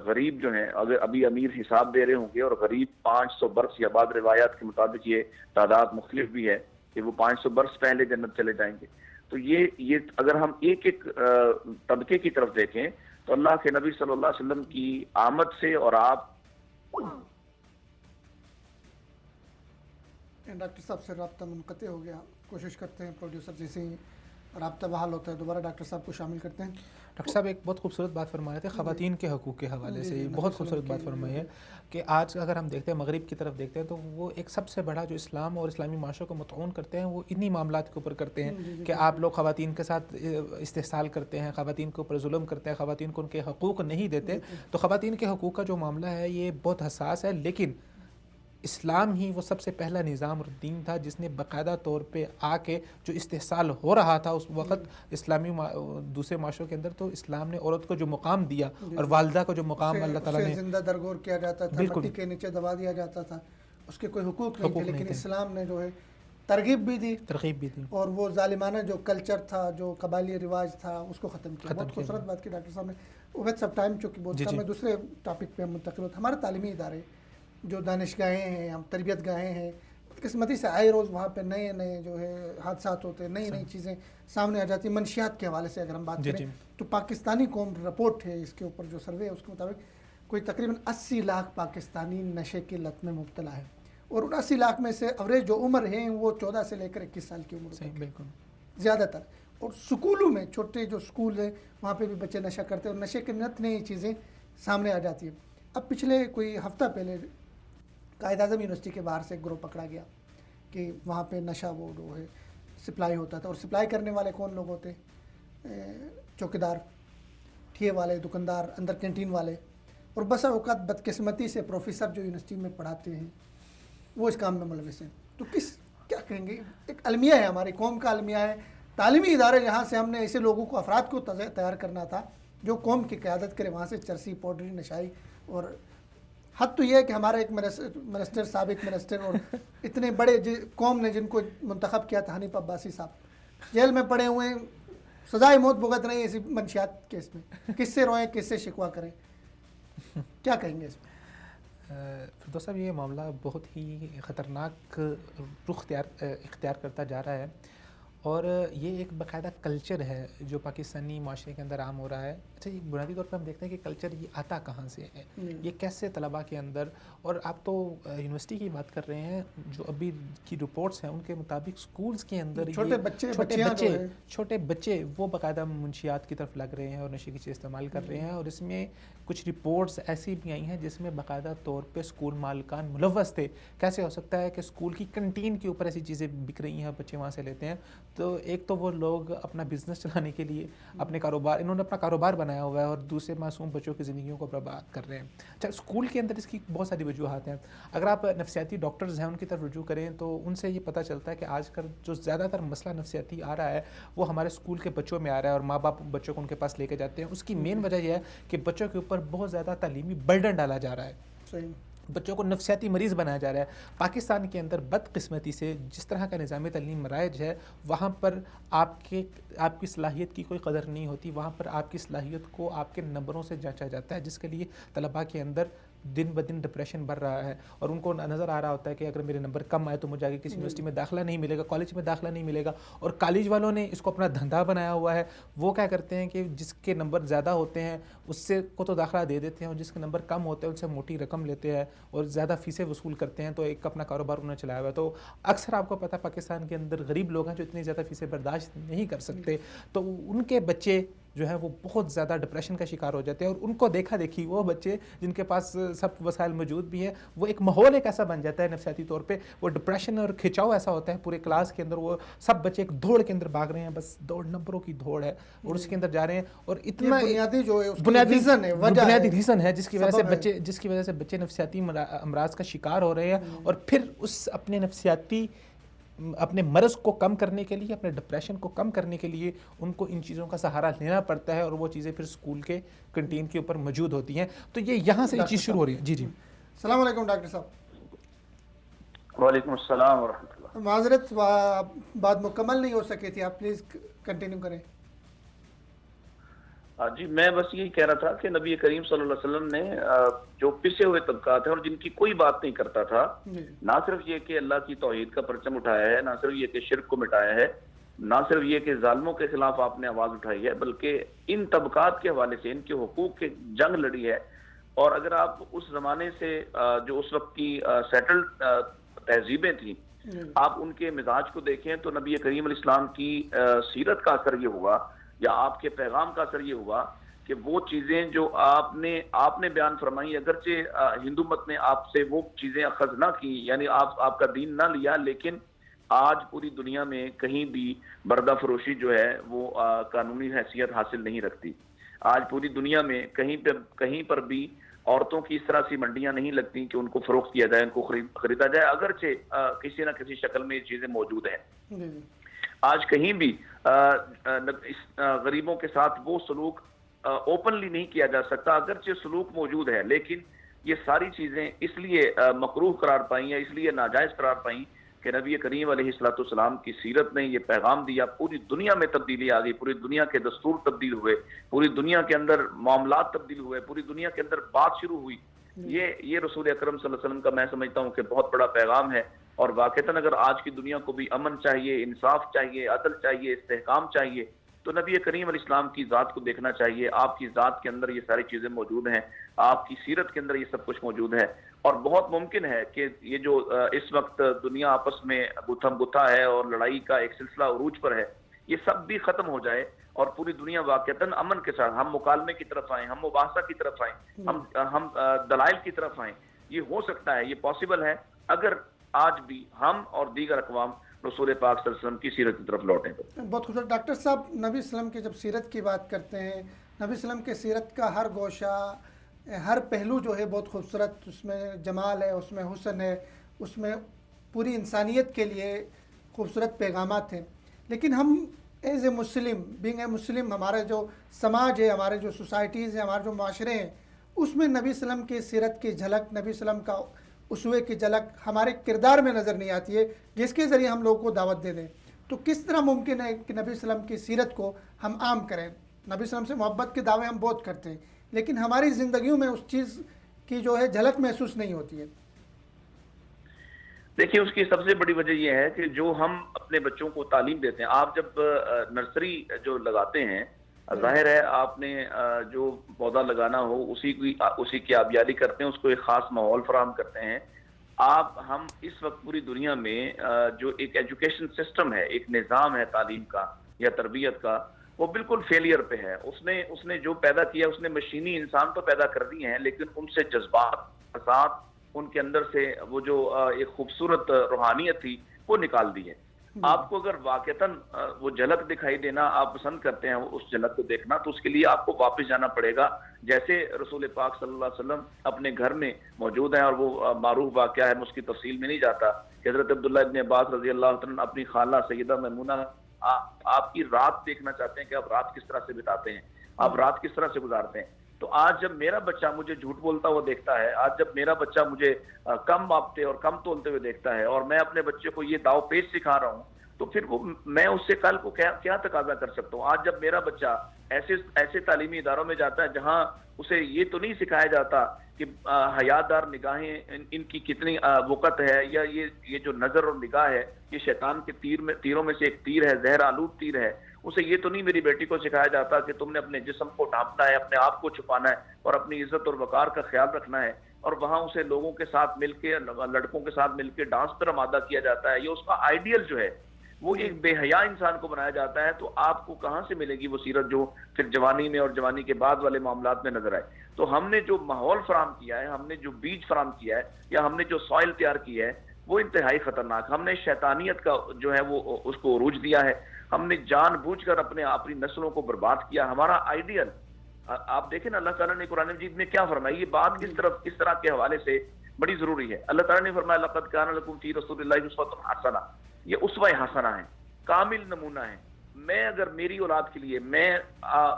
S3: غریب جو ہیں، اگر ابھی امیر حساب دے رہے ہوں گے اور غریب 500 برس، یا بعض روایات کے مطابق یہ تعداد مختلف بھی ہے کہ وہ 500 برس پہلے جنت چلے جائیں گے۔ تو یہ اگر ہم ایک ایک طبقے کی طرف دیکھیں تو اللہ کے نبی صلی اللہ علیہ وسلم کی آمد سے، اور آپ
S1: ڈاکٹر صاحب سے رابطہ منقطع ہو گیا، کوشش کرتے ہیں پروڈیوسر جیسے ہی رابطہ بحال ہوتا ہے دوبارہ ڈاکٹر صاحب کو شامل کرتے ہیں۔
S2: ڈاکٹر صاحب ایک بہت خوبصورت بات فرمائے تھے خواتین کے حقوق کے حوالے سے، یہ بہت خوبصورت بات فرمائی ہے کہ آج اگر ہم دیکھتے ہیں مغرب کی طرف دیکھتے ہیں تو وہ ایک سب سے بڑا جو اسلام اور اسلامی معاشرے کو مطعون کرتے ہیں وہ انہی معاملات کے اوپر کرتے ہیں کہ آپ لوگ خواتین کے ساتھ استحصال کرتے ہیں، خواتین کے اوپر ظلم کرتے ہیں، خواتین کو ان کے حقوق نہیں دیتے۔ تو خواتین کے حقوق کا جو معاملہ ہے یہ بہت حساس ہے، لیکن اسلام ہی وہ سب سے پہلا نظام اور دین تھا جس نے باقاعدہ طور پہ آ کے جو استحصال ہو رہا تھا اس وقت اسلامی دوسرے معاشروں کے اندر، تو اسلام نے عورت کو جو مقام دیا اور والدہ کو جو مقام اللہ تعالیٰ نے
S1: زندہ درگور کیا جاتا تھا، مٹی کے نیچے دبا دیا جاتا تھا، اس کے کوئی حقوق نہیں تھے، لیکن اسلام نے جو ہے ترغیب بھی دی اور وہ ظالمانہ جو کلچر تھا، جو قبائلی رواج تھا، اس کو ختم کیا۔ بہت خوبصورت بات کی ڈاکٹر صاحب نے۔ عبید صاحب ٹائم چونکہ بہت کم ہے، دوسرے ٹاپک پہ ہم منتقل ہوتے ہیں۔ ہمارے تعلیمی ادارے جو دانشگاہیں ہیں، ہم تربیت گاہیں ہیں، قسمتی سے آئے روز وہاں پہ نئے نئے جو ہے حادثات ہوتے ہیں، نئی نئی چیزیں سامنے آ جاتی ہیں۔ منشیات کے حوالے سے اگر ہم بات کریں تو پاکستانی قوم رپورٹ ہے اس کے اوپر جو سروے ہے اس کے مطابق کوئی تقریباً 80 لاکھ پاکستانی نشے کی لت میں مبتلا ہے، اور ان 80 لاکھ میں سے اوریج جو عمر ہیں وہ 14 سے لے کر 21 سال کی عمر تک بالکل زیادہ تر۔ اور سکولوں میں چھوٹے جو سکول ہیں وہاں پہ بھی بچے نشہ کرتے ہیں، اور نشے کے نت نئی چیزیں سامنے آ جاتی ہیں۔ اب پچھلے کوئی ہفتہ پہلے قائد اعظم یونیورسٹی کے باہر سے ایک گروہ پکڑا گیا کہ وہاں پہ نشہ وہ جو ہے سپلائی ہوتا تھا، اور سپلائی کرنے والے کون لوگ ہوتے؟ چوکیدار، ٹھیے والے، دکاندار، اندر کینٹین والے، اور بسا اوقات بدقسمتی سے پروفیسر جو یونیورسٹی میں پڑھاتے ہیں وہ اس کام میں ملوث ہیں۔ تو کیا کہیں گے؟ ایک المیہ ہے، ہماری قوم کا المیہ ہے، تعلیمی ادارے جہاں سے ہم نے ایسے لوگوں کو، افراد کو تیار کرنا تھا جو قوم کی قیادت کرے، وہاں سے چرسی، پاؤڈری، نشائی، اور حد تو یہ ہے کہ ہمارا ایک منسٹر، سابق منسٹر، اور اتنے بڑے قوم نے جن کو منتخب کیا تھا، حنیف عباسی صاحب، جیل میں پڑے ہوئے ہیں، سزائے موت بھگت رہے ہیں اسی منشیات کیس میں، کس سے روئیں، کس سے شکوہ کریں، کیا کہیں گے اس میں؟
S2: فردوس صاحب، یہ معاملہ بہت ہی خطرناک رخ اختیار کرتا جا رہا ہے، اور یہ ایک باقاعدہ کلچر ہے جو پاکستانی معاشرے کے اندر عام ہو رہا ہے۔ اچھا، یہ بنیادی طور پر ہم دیکھتے ہیں کہ کلچر یہ آتا کہاں سے ہے، یہ کیسے طلباء کے اندر، اور آپ تو یونیورسٹی کی بات کر رہے ہیں، جو ابھی کی رپورٹس ہیں ان کے مطابق سکولز کے اندر چھوٹے بچے وہ باقاعدہ منشیات کی طرف لگ رہے ہیں اور نشے کی چیز استعمال کر رہے ہیں، اور اس میں کچھ رپورٹس ایسی بھی آئی ہیں جس میں باقاعدہ طور پہ اسکول مالکان ملوث تھے۔ کیسے ہو سکتا ہے کہ اسکول کی کنٹین کے اوپر ایسی چیزیں بک رہی ہیں اور بچے وہاں سے لیتے ہیں؟ تو ایک تو وہ لوگ اپنا بزنس چلانے کے لیے اپنے کاروبار، انہوں نے اپنا کاروبار بنایا ہوا ہے، اور دوسرے معصوم بچوں کی زندگیوں کو برباد کر رہے ہیں۔ اچھا، اسکول کے اندر اس کی بہت ساری وجوہات ہیں۔ اگر آپ نفسیاتی ڈاکٹرز ہیں ان کی طرف رجوع کریں تو ان سے یہ پتہ چلتا ہے کہ آج کل جو زیادہ تر مسئلہ نفسیاتی آ رہا ہے وہ ہمارے اسکول کے بچوں میں آ رہا ہے، اور ماں باپ بچوں کو ان کے پاس لے کے جاتے ہیں۔ اس کی مین وجہ یہ ہے کہ بچوں کے اوپر بہت زیادہ تعلیمی برڈن ڈالا جا رہا ہے،
S1: صحیح،
S2: بچوں کو نفسیاتی مریض بنایا جا رہا ہے۔ پاکستان کے اندر بدقسمتی سے جس طرح کا نظام تعلیم رائج ہے، وہاں پر آپ کی صلاحیت کی کوئی قدر نہیں ہوتی، وہاں پر آپ کی صلاحیت کو آپ کے نمبروں سے جانچا جاتا ہے، جس کے لیے طلباء کے اندر دن بدن ڈپریشن بڑھ رہا ہے، اور ان کو نظر آ رہا ہوتا ہے کہ اگر میرے نمبر کم آئے تو مجھے آگے کسی یونیورسٹی میں داخلہ نہیں ملے گا، کالج میں داخلہ نہیں ملے گا۔ اور کالج والوں نے اس کو اپنا دھندا بنایا ہوا ہے، وہ کیا کرتے ہیں کہ جس کے نمبر زیادہ ہوتے ہیں اس سے کو تو داخلہ دے دیتے ہیں، اور جس کے نمبر کم ہوتے ہیں ان سے موٹی رقم لیتے ہیں اور زیادہ فیسیں وصول کرتے ہیں، تو ایک اپنا کاروبار انہوں نے چلایا ہوا ہے۔ تو اکثر آپ کو پتہ پاکستان کے اندر غریب لوگ ہیں جو اتنی زیادہ فیسیں برداشت نہیں کر سکتے، تو ان کے بچے جو ہے وہ بہت زیادہ ڈپریشن کا شکار ہو جاتے ہیں، اور ان کو دیکھا دیکھی وہ بچے جن کے پاس سب وسائل موجود بھی ہیں، وہ ایک ماحول ایک ایسا بن جاتا ہے نفسیاتی طور پہ، وہ ڈپریشن اور کھچاؤ ایسا ہوتا ہے پورے کلاس کے اندر، وہ سب بچے ایک دوڑ کے اندر بھاگ رہے ہیں، بس دوڑ نمبروں کی دوڑ ہے اور اس کے اندر جا رہے ہیں، اور اتنا بنیادی ریزن ہے جس کی وجہ سے بچے نفسیاتی امراض کا شکار ہو رہے ہیں، اور پھر اس اپنے مرض کو کم کرنے کے لیے، اپنے ڈپریشن کو کم کرنے کے لیے ان کو ان چیزوں کا سہارا لینا پڑتا ہے، اور وہ چیزیں پھر اسکول کے کنٹین کے اوپر موجود ہوتی ہیں۔ تو یہ یہاں سے یہ چیز شروع ہو رہی ہے۔ جی جی،
S1: السلام علیکم ڈاکٹر صاحب۔
S3: وعلیکم السلام ورحمۃ اللہ۔
S1: معذرت، بات مکمل نہیں ہو سکی تھی، آپ پلیز کنٹینیو کریں۔
S3: جی، میں بس یہی کہہ رہا تھا کہ نبی کریم صلی اللہ علیہ وسلم نے جو پسے ہوئے طبقات ہیں اور جن کی کوئی بات نہیں کرتا تھا، نہ صرف یہ کہ اللہ کی توحید کا پرچم اٹھایا ہے، نہ صرف یہ کہ شرک کو مٹایا ہے، نہ صرف یہ کہ ظالموں کے خلاف آپ نے آواز اٹھائی ہے، بلکہ ان طبقات کے حوالے سے ان کے حقوق کے جنگ لڑی ہے۔ اور اگر آپ اس زمانے سے جو اس وقت کی سیٹلڈ تہذیبیں تھیں، آپ ان کے مزاج کو دیکھیں تو نبی کریم علیہ السلام کی سیرت کا اثر یہ ہوا، یا آپ کے پیغام کا اثر یہ ہوا کہ وہ چیزیں جو آپ نے بیان فرمائی، اگرچہ ہندو مت نے آپ سے وہ چیزیں اخذ نہ کی، یعنی آپ کا دین نہ لیا، لیکن آج پوری دنیا میں کہیں بھی بردہ فروشی جو ہے وہ قانونی حیثیت حاصل نہیں رکھتی۔ آج پوری دنیا میں کہیں پر بھی عورتوں کی اس طرح سی منڈیاں نہیں لگتی کہ ان کو فروخت کیا جائے، ان کو خریدا جائے، اگرچہ کسی نہ کسی شکل میں یہ چیزیں موجود ہیں۔ آج کہیں بھی غریبوں کے ساتھ وہ سلوک اوپنلی نہیں کیا جا سکتا، اگرچہ سلوک موجود ہے، لیکن یہ ساری چیزیں اس لیے مکروہ قرار پائیں یا اس لیے ناجائز قرار پائیں کہ نبی کریم علیہ السلام کی سیرت نے یہ پیغام دیا، پوری دنیا میں تبدیلی آ گئی، پوری دنیا کے دستور تبدیل ہوئے، پوری دنیا کے اندر معاملات تبدیل ہوئے، پوری دنیا کے اندر بات شروع ہوئی۔ یہ رسول اکرم صلی اللہ علیہ وسلم کا میں سمجھتا ہوں کہ بہت بڑا پیغام ہے، اور واقعتاً اگر آج کی دنیا کو بھی امن چاہیے، انصاف چاہیے، عدل چاہیے، استحکام چاہیے، تو نبی کریم علیہ السلام کی ذات کو دیکھنا چاہیے۔ آپ کی ذات کے اندر یہ ساری چیزیں موجود ہیں، آپ کی سیرت کے اندر یہ سب کچھ موجود ہے، اور بہت ممکن ہے کہ یہ جو اس وقت دنیا آپس میں گتھم گتھا ہے اور لڑائی کا ایک سلسلہ عروج پر ہے، یہ سب بھی ختم ہو جائے اور پوری دنیا واقعتاً امن کے ساتھ ہم مکالمے کی طرف آئیں، ہم مباحثہ کی طرف آئیں، ہم دلائل کی طرف آئیں۔ یہ ہو سکتا ہے، یہ پاسبل ہے، اگر آج بھی ہم اور دیگر اقوام رسول پاک صلی اللہ علیہ وسلم کی سیرت کی طرف لوٹیں تو۔
S1: بہت خوبصورت ڈاکٹر صاحب، نبی وسلم کی جب سیرت کی بات کرتے ہیں، نبی وسلم کے سیرت کا ہر گوشہ، ہر پہلو جو ہے بہت خوبصورت، اس میں جمال ہے، اس میں حسن ہے، اس میں پوری انسانیت کے لیے خوبصورت پیغامات ہیں، لیکن ہم as a Muslim, being a مسلم، ہمارا جو سماج ہے، ہمارے جو سوسائٹیز ہیں، ہمارے جو معاشرے ہیں، اس میں نبی وسلم کی سیرت کی جھلک، نبی وسلم کا اسوے کی جھلک ہمارے کردار میں نظر نہیں آتی ہے، جس کے ذریعے ہم لوگوں کو دعوت دے دیں۔ تو کس طرح ممکن ہے کہ نبی وسلم کی سیرت کو ہم عام کریں؟ نبی وسلم سے محبت کے دعوے ہم بہت کرتے ہیں، لیکن ہماری زندگیوں میں اس چیز کی جو ہے جھلک محسوس نہیں ہوتی ہے۔
S3: دیکھیے، اس کی سب سے بڑی وجہ یہ ہے کہ جو ہم اپنے بچوں کو تعلیم دیتے ہیں، آپ جب نرسری جو لگاتے ہیں، ظاہر ہے آپ نے جو پودا لگانا ہو اسی کی آبیاری کرتے ہیں، اس کو ایک خاص ماحول فراہم کرتے ہیں۔ ہم اس وقت پوری دنیا میں جو ایک ایجوکیشن سسٹم ہے، ایک نظام ہے تعلیم کا یا تربیت کا، وہ بالکل فیلئر پہ ہے۔ اس نے جو پیدا کیا، اس نے مشینی انسان تو پیدا کر دی ہیں، لیکن ان سے جذبات ساتھ ان کے اندر سے وہ جو ایک خوبصورت روحانیت تھی وہ نکال دی ہے۔ آپ کو اگر واقعتاً وہ جھلک دکھائی دینا آپ پسند کرتے ہیں، اس جھلک کو دیکھنا، تو اس کے لیے آپ کو واپس جانا پڑے گا۔ جیسے رسول پاک صلی اللہ علیہ وسلم اپنے گھر میں موجود ہیں، اور وہ معروف واقعہ ہے، میں اس کی تفصیل میں نہیں جاتا، کہ حضرت عبداللہ ابن عباس رضی اللہ عنہ اپنی خالہ سیدہ میمونہ آپ کی رات دیکھنا چاہتے ہیں کہ آپ رات کس طرح سے بتاتے ہیں، آپ رات کس طرح سے گزارتے ہیں۔ تو آج جب میرا بچہ مجھے جھوٹ بولتا ہوا دیکھتا ہے، آج جب میرا بچہ مجھے کم ماپتے اور کم تولتے ہوئے دیکھتا ہے، اور میں اپنے بچے کو یہ داؤ پیچ سکھا رہا ہوں، تو پھر میں اس سے کل کو کیا تقاضا کر سکتا ہوں؟ آج جب میرا بچہ ایسے تعلیمی اداروں میں جاتا ہے جہاں اسے یہ تو نہیں سکھایا جاتا کہ حیادار نگاہیں ان کی کتنی وقت ہے، یا یہ جو نظر اور نگاہ ہے یہ شیطان کے تیروں میں سے ایک تیر ہے، زہر آلود تیر ہے، اسے یہ تو نہیں میری بیٹی کو سکھایا جاتا کہ تم نے اپنے جسم کو ڈھانپنا ہے، اپنے آپ کو چھپانا ہے، اور اپنی عزت اور وقار کا خیال رکھنا ہے، اور وہاں اسے لوگوں کے ساتھ مل کے، لڑکوں کے ساتھ مل کے ڈانس پر آمادہ کیا جاتا ہے۔ یہ اس کا آئیڈیل جو ہے، وہ ایک بے حیا انسان کو بنایا جاتا ہے۔ تو آپ کو کہاں سے ملے گی وہ سیرت جو پھر جوانی میں اور جوانی کے بعد والے معاملات میں نظر آئے؟ تو ہم نے جو ماحول فراہم کیا ہے، ہم نے جو بیج فراہم کیا ہے، یا ہم نے جو سوائل تیار کی ہے، وہ انتہائی خطرناک۔ ہم نے شیطانیت کا جو ہے وہ اس کو عروج دیا ہے، ہم نے جان بوجھ کر اپنی نسلوں کو برباد کیا۔ ہمارا آئیڈیل آپ دیکھیں نا، اللہ تعالیٰ نے قرآن مجید میں کیا فرمایا، یہ بات کس طرح کے حوالے سے بڑی ضروری ہے۔ اللہ تعالیٰ نے فرمایا لقد کان لکم فی رسول اللہ اسوۃ حسنہ، یہ اسوہ حسنہ ہے، کامل نمونہ ہے۔ میں اگر میری اولاد کے لیے میں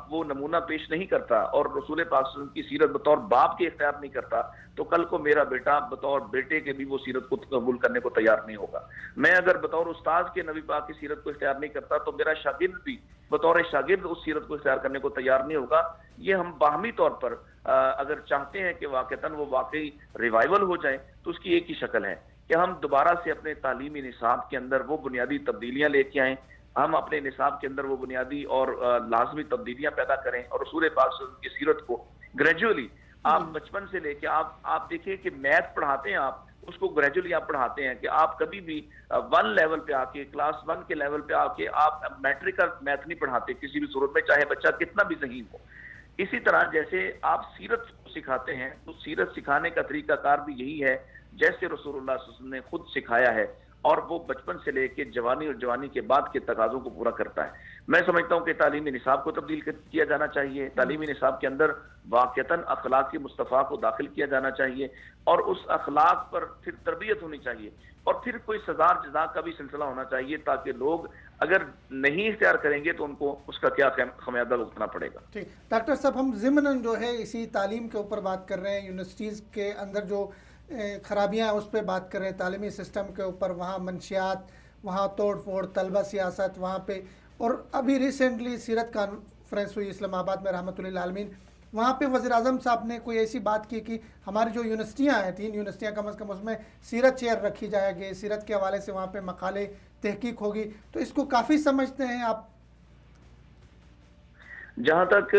S3: وہ نمونہ پیش نہیں کرتا، اور رسول پاک صلی اللہ علیہ وسلم کی سیرت بطور باپ کے اختیار نہیں کرتا، تو کل کو میرا بیٹا بطور بیٹے کے بھی وہ سیرت کو قبول کرنے کو تیار نہیں ہوگا۔ میں اگر بطور استاد کے نبی پاک کی سیرت کو اختیار نہیں کرتا، تو میرا شاگرد بھی بطور شاگرد اس سیرت کو اختیار کرنے کو تیار نہیں ہوگا۔ یہ ہم باہمی طور پر اگر چاہتے ہیں کہ واقعتاً وہ واقعی ریوائول ہو جائے، تو اس کی ایک ہی شکل ہے کہ ہم دوبارہ سے اپنے تعلیمی نصاب کے اندر وہ بنیادی تبدیلیاں لے کے آئیں، ہم اپنے نصاب کے اندر وہ بنیادی اور لازمی تبدیلیاں پیدا کریں، اور رسول پاک صلی اللہ علیہ وسلم کی سیرت کو گریجولی آپ بچپن سے لے کے آپ دیکھیں کہ میتھ پڑھاتے ہیں، آپ اس کو گریجولی آپ پڑھاتے ہیں کہ آپ کبھی بھی 1 لیول پہ آ کے، کلاس 1 کے لیول پہ آ کے آپ میٹرک کا میتھ نہیں پڑھاتے کسی بھی صورت میں، چاہے بچہ کتنا بھی ذہین ہو۔ اسی طرح جیسے آپ سیرت سکھاتے ہیں، تو سیرت سکھانے کا طریقہ کار بھی یہی ہے جیسے رسول اللہ صلی اللہ علیہ وسلم نے خود سکھایا ہے، اور وہ بچپن سے لے کے جوانی اور جوانی کے بعد کے تقاضوں کو پورا کرتا ہے۔ میں سمجھتا ہوں کہ تعلیمی نصاب کو تبدیل کیا جانا چاہیے، تعلیمی نصاب کے اندر واقعتاً اخلاق کی مصطفیٰ کو داخل کیا جانا چاہیے، اور اس اخلاق پر پھر تربیت ہونی چاہیے، اور پھر کوئی سزا جزا کا بھی سلسلہ ہونا چاہیے، تاکہ لوگ اگر نہیں اختیار کریں گے تو ان کو اس کا کیا خمیازہ بھگتنا پڑے گا۔
S1: ٹھیک ڈاکٹر صاحب، ہم ضمناً جو ہے اسی تعلیم کے اوپر بات کر رہے ہیں، یونیورسٹیز کے اندر جو خرابیاں ہیں اس پہ بات کر رہے ہیں، تعلیمی سسٹم کے اوپر، وہاں منشیات، وہاں توڑ پھوڑ، طلبہ سیاست وہاں پہ، اور ابھی ریسنٹلی سیرت کانفرنس ہوئی اسلام آباد میں رحمۃ اللہ عالمین، وہاں پہ وزیر اعظم صاحب نے کوئی ایسی بات کی کہ ہماری جو یونیورسٹیاں ہیں، 3 یونیورسٹیاں کم از کم، اس میں سیرت چیئر رکھی جائے گی، سیرت کے حوالے سے وہاں پہ مقالے تحقیق ہوگی، تو اس کو کافی سمجھتے ہیں آپ؟
S3: جہاں تک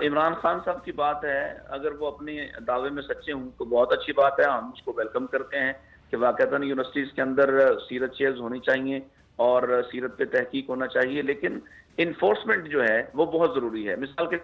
S3: عمران خان صاحب کی بات ہے، اگر وہ اپنے دعوے میں سچے ہوں تو بہت اچھی بات ہے، ہم اس کو ویلکم کرتے ہیں کہ واقعتاً یونیورسٹیز کے اندر سیرت چیئرز ہونی چاہیے اور سیرت پہ تحقیق ہونا چاہیے، لیکن انفورسمنٹ جو ہے وہ بہت ضروری ہے۔ مثال کے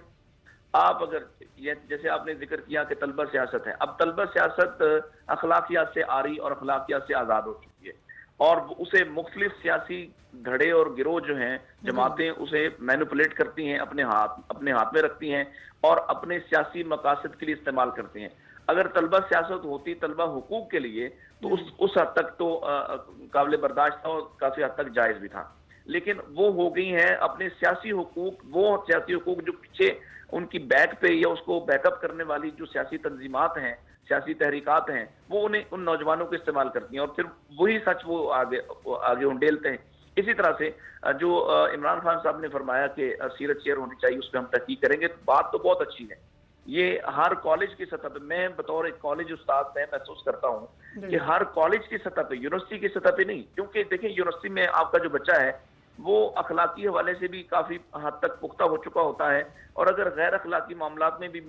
S3: آپ اگر جیسے آپ نے ذکر کیا کہ طلبہ سیاست ہے، اب طلبہ سیاست اخلاقیات سے عاری اور اخلاقیات سے آزاد ہو چکی ہے، اور اسے مختلف سیاسی دھڑے اور گروہ جو ہیں، جماعتیں اسے مینوپولیٹ کرتی ہیں، اپنے ہاتھ میں رکھتی ہیں، اور اپنے سیاسی مقاصد کے لیے استعمال کرتے ہیں۔ اگر طلبہ سیاست ہوتی طلبہ حقوق کے لیے تو اس حد تک تو قابل برداشت تھا اور کافی حد تک جائز بھی تھا، لیکن وہ ہو گئی ہیں اپنے سیاسی حقوق، وہ سیاسی حقوق جو پیچھے ان کی بیک پہ یا اس کو بیک اپ کرنے والی جو سیاسی تنظیمات ہیں، سیاسی تحریکات ہیں، وہ انہیں ان نوجوانوں کو استعمال کرتی ہیں، اور پھر وہی سچ وہ آگے انڈیلتے ہیں۔ اسی طرح سے جو عمران خان صاحب نے فرمایا کہ سیرت شیئر ہونی چاہیے، اس پہ ہم تحقیق کریں گے، تو بات تو بہت اچھی ہے. یہ ہر کالج کی سطح پہ، میں بطور ایک کالج استاد میں محسوس کرتا ہوں کہ ہر کالج کی سطح پہ، یونیورسٹی کی سطح پہ نہیں، کیونکہ دیکھیں یونیورسٹی میں آپ کا جو بچہ ہے وہ اخلاقی حوالے سے بھی کافی حد تک پختہ ہو چکا ہوتا ہے، اور اگر غیر اخلاقی معاملات میں بھی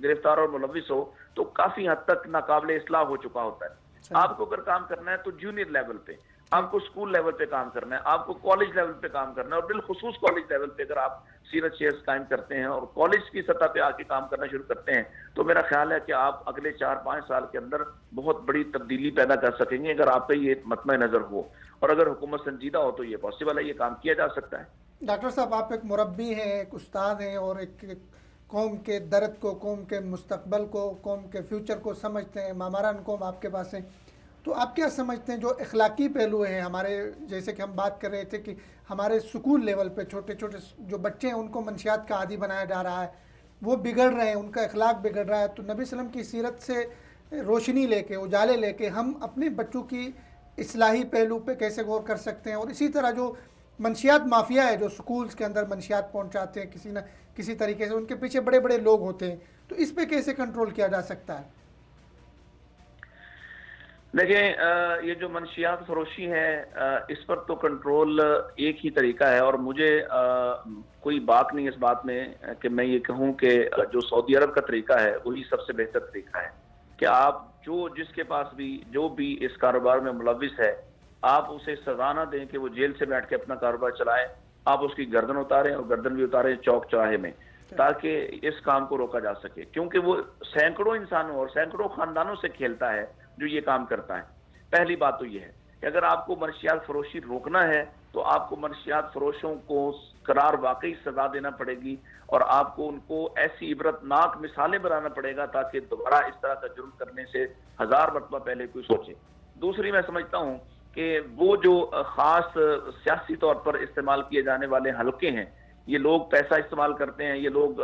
S3: گرفتار اور ملوث ہو تو کافی حد تک ناقابل اصلاح ہو چکا ہوتا ہے. آپ کو اگر کام کرنا ہے تو جونیئر لیول پہ، آپ کو اسکول لیول پہ کام کرنا ہے، آپ کو کالج لیول پہ کام کرنا ہے، اور بالخصوص کالج لیول پہ اگر آپ سیرت شیئرز قائم کرتے ہیں اور کالج کی سطح پہ آ کے کام کرنا شروع کرتے ہیں تو میرا خیال ہے کہ آپ اگلے 4-5 سال کے اندر بہت بڑی تبدیلی پیدا کر سکیں گے، اگر آپ کا یہ مطمع نظر ہو اور اگر حکومت سنجیدہ ہو تو یہ پاسبل ہے، یہ کام کیا جا سکتا ہے.
S1: ڈاکٹر صاحب، آپ ایک مربی ہیں، ایک استاد ہیں، اور ایک قوم کے درد کو، قوم کے مستقبل کو، قوم کے فیوچر کو سمجھتے ہیں، ماماران قوم آپ کے پاس ہیں، تو آپ کیا سمجھتے ہیں جو اخلاقی پہلو ہیں ہمارے، جیسے کہ ہم بات کر رہے تھے کہ ہمارے سکول لیول پہ چھوٹے چھوٹے جو بچے ہیں ان کو منشیات کا عادی بنایا جا رہا ہے، وہ بگڑ رہے ہیں، ان کا اخلاق بگڑ رہا ہے، تو نبی صلی اللہ علیہ وسلم کی سیرت سے روشنی لے کے، اجالے لے کے ہم اپنے بچوں کی اصلاحی پہلو پہ کیسے غور کر سکتے ہیں؟ اور اسی طرح جو منشیات مافیا ہے جو سکولز کے اندر منشیات پہنچاتے ہیں کسی نہ کسی طریقے سے، ان کے پیچھے بڑے بڑے لوگ ہوتے ہیں، تو اس پہ کیسے کنٹرول کیا جا سکتا ہے؟
S3: دیکھیں، یہ جو منشیات فروشی ہے اس پر تو کنٹرول ایک ہی طریقہ ہے، اور مجھے کوئی بات نہیں اس بات میں کہ میں یہ کہوں کہ جو سعودی عرب کا طریقہ ہے وہی سب سے بہتر طریقہ ہے کہ آپ جس کے پاس بھی جو بھی اس کاروبار میں ملوث ہے، آپ اسے سزا نہ دیں کہ وہ جیل سے بیٹھ کے اپنا کاروبار چلائے، آپ اس کی گردن اتاریں، اور گردن بھی اتاریں چوک چوراہے میں، تاکہ اس کام کو روکا جا سکے، کیونکہ وہ سینکڑوں انسانوں اور سینکڑوں خاندانوں سے کھیلتا ہے جو یہ کام کرتا ہے. پہلی بات تو یہ ہے کہ اگر آپ کو منشیات فروشی روکنا ہے تو آپ کو منشیات فروشوں کو قرار واقعی سزا دینا پڑے گی، اور آپ کو ان کو ایسی عبرتناک مثالیں بنانا پڑے گا تاکہ دوبارہ اس طرح کا جرم کرنے سے 1000 مرتبہ پہلے کوئی سوچے. دوسری میں سمجھتا ہوں کہ وہ جو خاص سیاسی طور پر استعمال کیے جانے والے حلقے ہیں، یہ لوگ پیسہ استعمال کرتے ہیں، یہ لوگ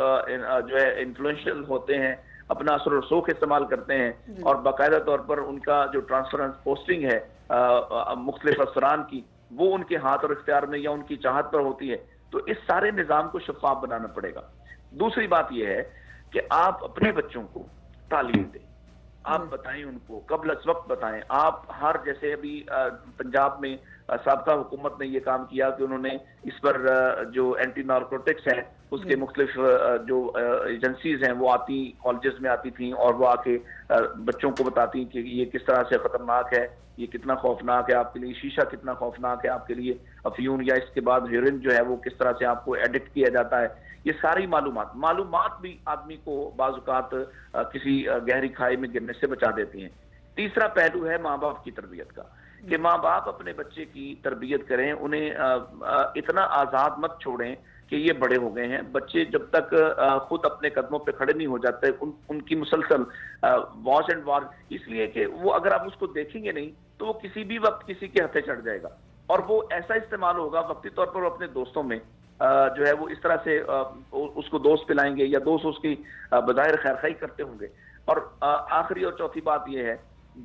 S3: جو ہے انفلوئنشل ہوتے ہیں، اپنا اثر و رسوخ استعمال کرتے ہیں، اور باقاعدہ طور پر ان کا جو ٹرانسفرنس پوسٹنگ ہے مختلف افسران کی، وہ ان کے ہاتھ اور اختیار میں یا ان کی چاہت پر ہوتی ہے، تو اس سارے نظام کو شفاف بنانا پڑے گا. دوسری بات یہ ہے کہ آپ اپنے بچوں کو تعلیم دیں، آپ بتائیں ان کو، قبل از وقت بتائیں. آپ جیسے ابھی پنجاب میں سابقہ حکومت نے یہ کام کیا کہ انہوں نے اس پر جو اینٹی نارکوٹکس ہیں اس کے مختلف جو ایجنسیز ہیں وہ آتی کالجز میں آتی تھیں، اور وہ آ کے بچوں کو بتاتی کہ یہ کس طرح سے خطرناک ہے، یہ کتنا خوفناک ہے آپ کے لیے، شیشہ کتنا خوفناک ہے آپ کے لیے، افیون یا اس کے بعد ہیروئن جو ہے وہ کس طرح سے آپ کو ایڈکٹ کیا جاتا ہے. یہ ساری معلومات بھی آدمی کو بعض اوقات کسی گہری کھائی میں گرنے سے بچا دیتی ہیں. تیسرا پہلو ہے ماں باپ کی تربیت کا، کہ ماں باپ اپنے بچے کی تربیت کریں، انہیں اتنا آزاد مت چھوڑیں کہ یہ بڑے ہو گئے ہیں. بچے جب تک خود اپنے قدموں پہ کھڑے نہیں ہو جاتے، ان کی مسلسل واچ اینڈ وار، اس لیے کہ وہ اگر آپ اس کو دیکھیں گے نہیں تو وہ کسی بھی وقت کسی کے ہتھے چڑھ جائے گا، اور وہ ایسا استعمال ہوگا وقتی طور پر اپنے دوستوں میں جو ہے وہ اس طرح سے اس کو دوست پلائیں گے یا دوست اس کی بظاہر خیر خواہی کرتے ہوں گے. اور آخری اور چوتھی بات یہ ہے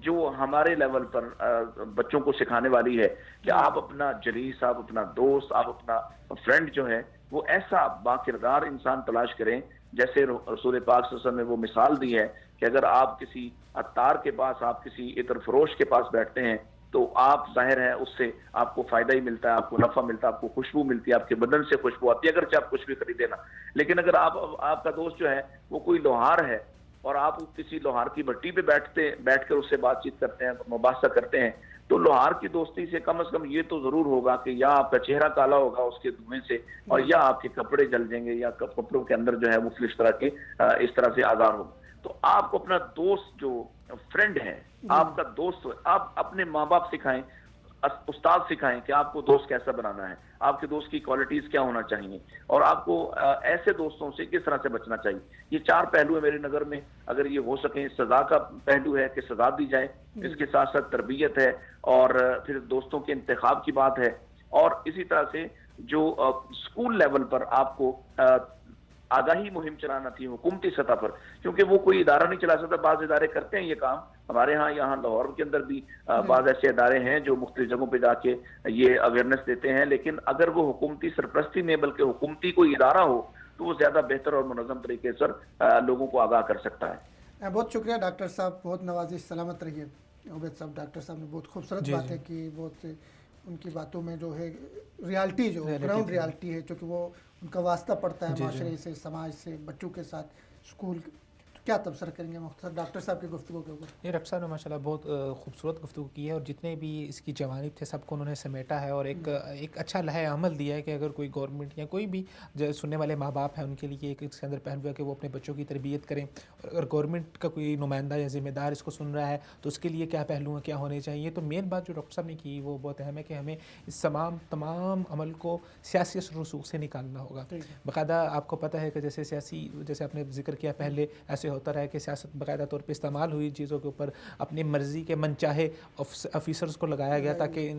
S3: جو ہمارے لیول پر بچوں کو سکھانے والی ہے کہ آپ اپنا جلیس، آپ اپنا دوست، آپ اپنا فرینڈ جو ہے وہ ایسا باکردار انسان تلاش کریں جیسے رسول پاک صلی اللہ علیہ وسلم نے وہ مثال دی ہے کہ اگر آپ کسی عطار کے پاس، آپ کسی عطر فروش کے پاس بیٹھتے ہیں تو آپ ظاہر ہے اس سے آپ کو فائدہ ہی ملتا ہے، آپ کو نفع ملتا ہے، آپ کو خوشبو ملتی ہے، آپ کے بدن سے خوشبو آتی ہے اگرچہ آپ کچھ بھی خریدے نا. لیکن اگر آپ کا دوست جو ہے وہ کوئی لوہار ہے اور آپ کسی لوہار کی بھٹی پہ بیٹھ کر اس سے بات چیت کرتے ہیں، مباحثہ کرتے ہیں، تو لوہار کی دوستی سے کم از کم یہ تو ضرور ہوگا کہ یا آپ کا چہرہ کالا ہوگا اس کے دھوئیں سے، اور یا آپ کے کپڑے جل جائیں گے، یا کپڑوں کے اندر جو ہے مختلف طرح کے اس طرح سے آزار ہوگا. تو آپ کو اپنا دوست جو فرینڈ ہے، آپ کا دوست، آپ اپنے ماں باپ سکھائیں، استاد سکھائیں کہ آپ کو دوست کیسا بنانا ہے، آپ کے دوست کی کوالٹیز کیا ہونا چاہیے، اور آپ کو ایسے دوستوں سے کس طرح سے بچنا چاہیے. یہ 4 پہلو ہیں میرے نظر میں. اگر یہ ہو سکیں، سزا کا پہلو ہے کہ سزا دی جائے، اس کے ساتھ ساتھ تربیت ہے، اور پھر دوستوں کے انتخاب کی بات ہے، اور اسی طرح سے جو اسکول لیول پر آپ کو آگاہی مہم چلانا تھی حکومتی سطح پر، کیونکہ وہ کوئی ادارہ نہیں چلا سکتا. بعض ادارے کرتے ہیں یہ کام، ہمارے ہاں یہاں لاہور کے اندر بھی بعض ایسے ادارے ہیں جو مختلف جگہوں پہ جا کے یہ اویئرنیس دیتے ہیں، لیکن اگر وہ حکومتی سرپرستی میں بلکہ حکومتی کوئی ادارہ ہو تو وہ زیادہ بہتر اور منظم طریقے سے لوگوں کو آگاہ کر سکتا ہے.
S1: بہت شکریہ ڈاکٹر صاحب، بہت نوازش، سلامت رہیے. عبید صاحب، ڈاکٹر صاحب نے بہت خوبصورت باتیں کی، بہت ان کی باتوں میں جو ہے ریالٹی، جو گراؤنڈ ریالٹی ہے، چونکہ وہ ان کا واسطہ پڑتا ہے معاشرے سے، سماج سے، بچوں کے ساتھ، اسکول. کیا تبصرہ کریں گے مختصر ڈاکٹر صاحب کی گفتگو کے اوپر؟
S2: یہ ڈاکٹر صاحب نے ماشاء اللہ بہت خوبصورت گفتگو کی ہے، اور جتنے بھی اس کی جوانب تھے سب کو انہوں نے سمیٹا ہے، اور ایک اچھا لائحہ عمل دیا ہے کہ اگر کوئی گورنمنٹ یا کوئی بھی جو سننے والے ماں باپ ہیں ان کے لیے ایک اس کے اندر پہلو ہے کہ وہ اپنے بچوں کی تربیت کریں. اور اگر گورنمنٹ کا کوئی نمائندہ یا ذمہ دار اس کو سن رہا ہے تو اس کے لیے کیا پہلو ہیں، کیا ہونے چاہیے. تو مین بات جو ڈاکٹر صاحب نے کی وہ بہت اہم ہے کہ ہمیں اس تمام عمل کو سیاسی رسوخ سے نکالنا ہوگا. باقاعدہ آپ کو پتہ ہے کہ جیسے آپ نے ذکر کیا پہلے ایسے ہوتا رہا ہے کہ سیاست باقاعدہ طور پہ استعمال ہوئی چیزوں کے اوپر، اپنی مرضی کے من چاہے آفیسرز کو لگایا گیا تاکہ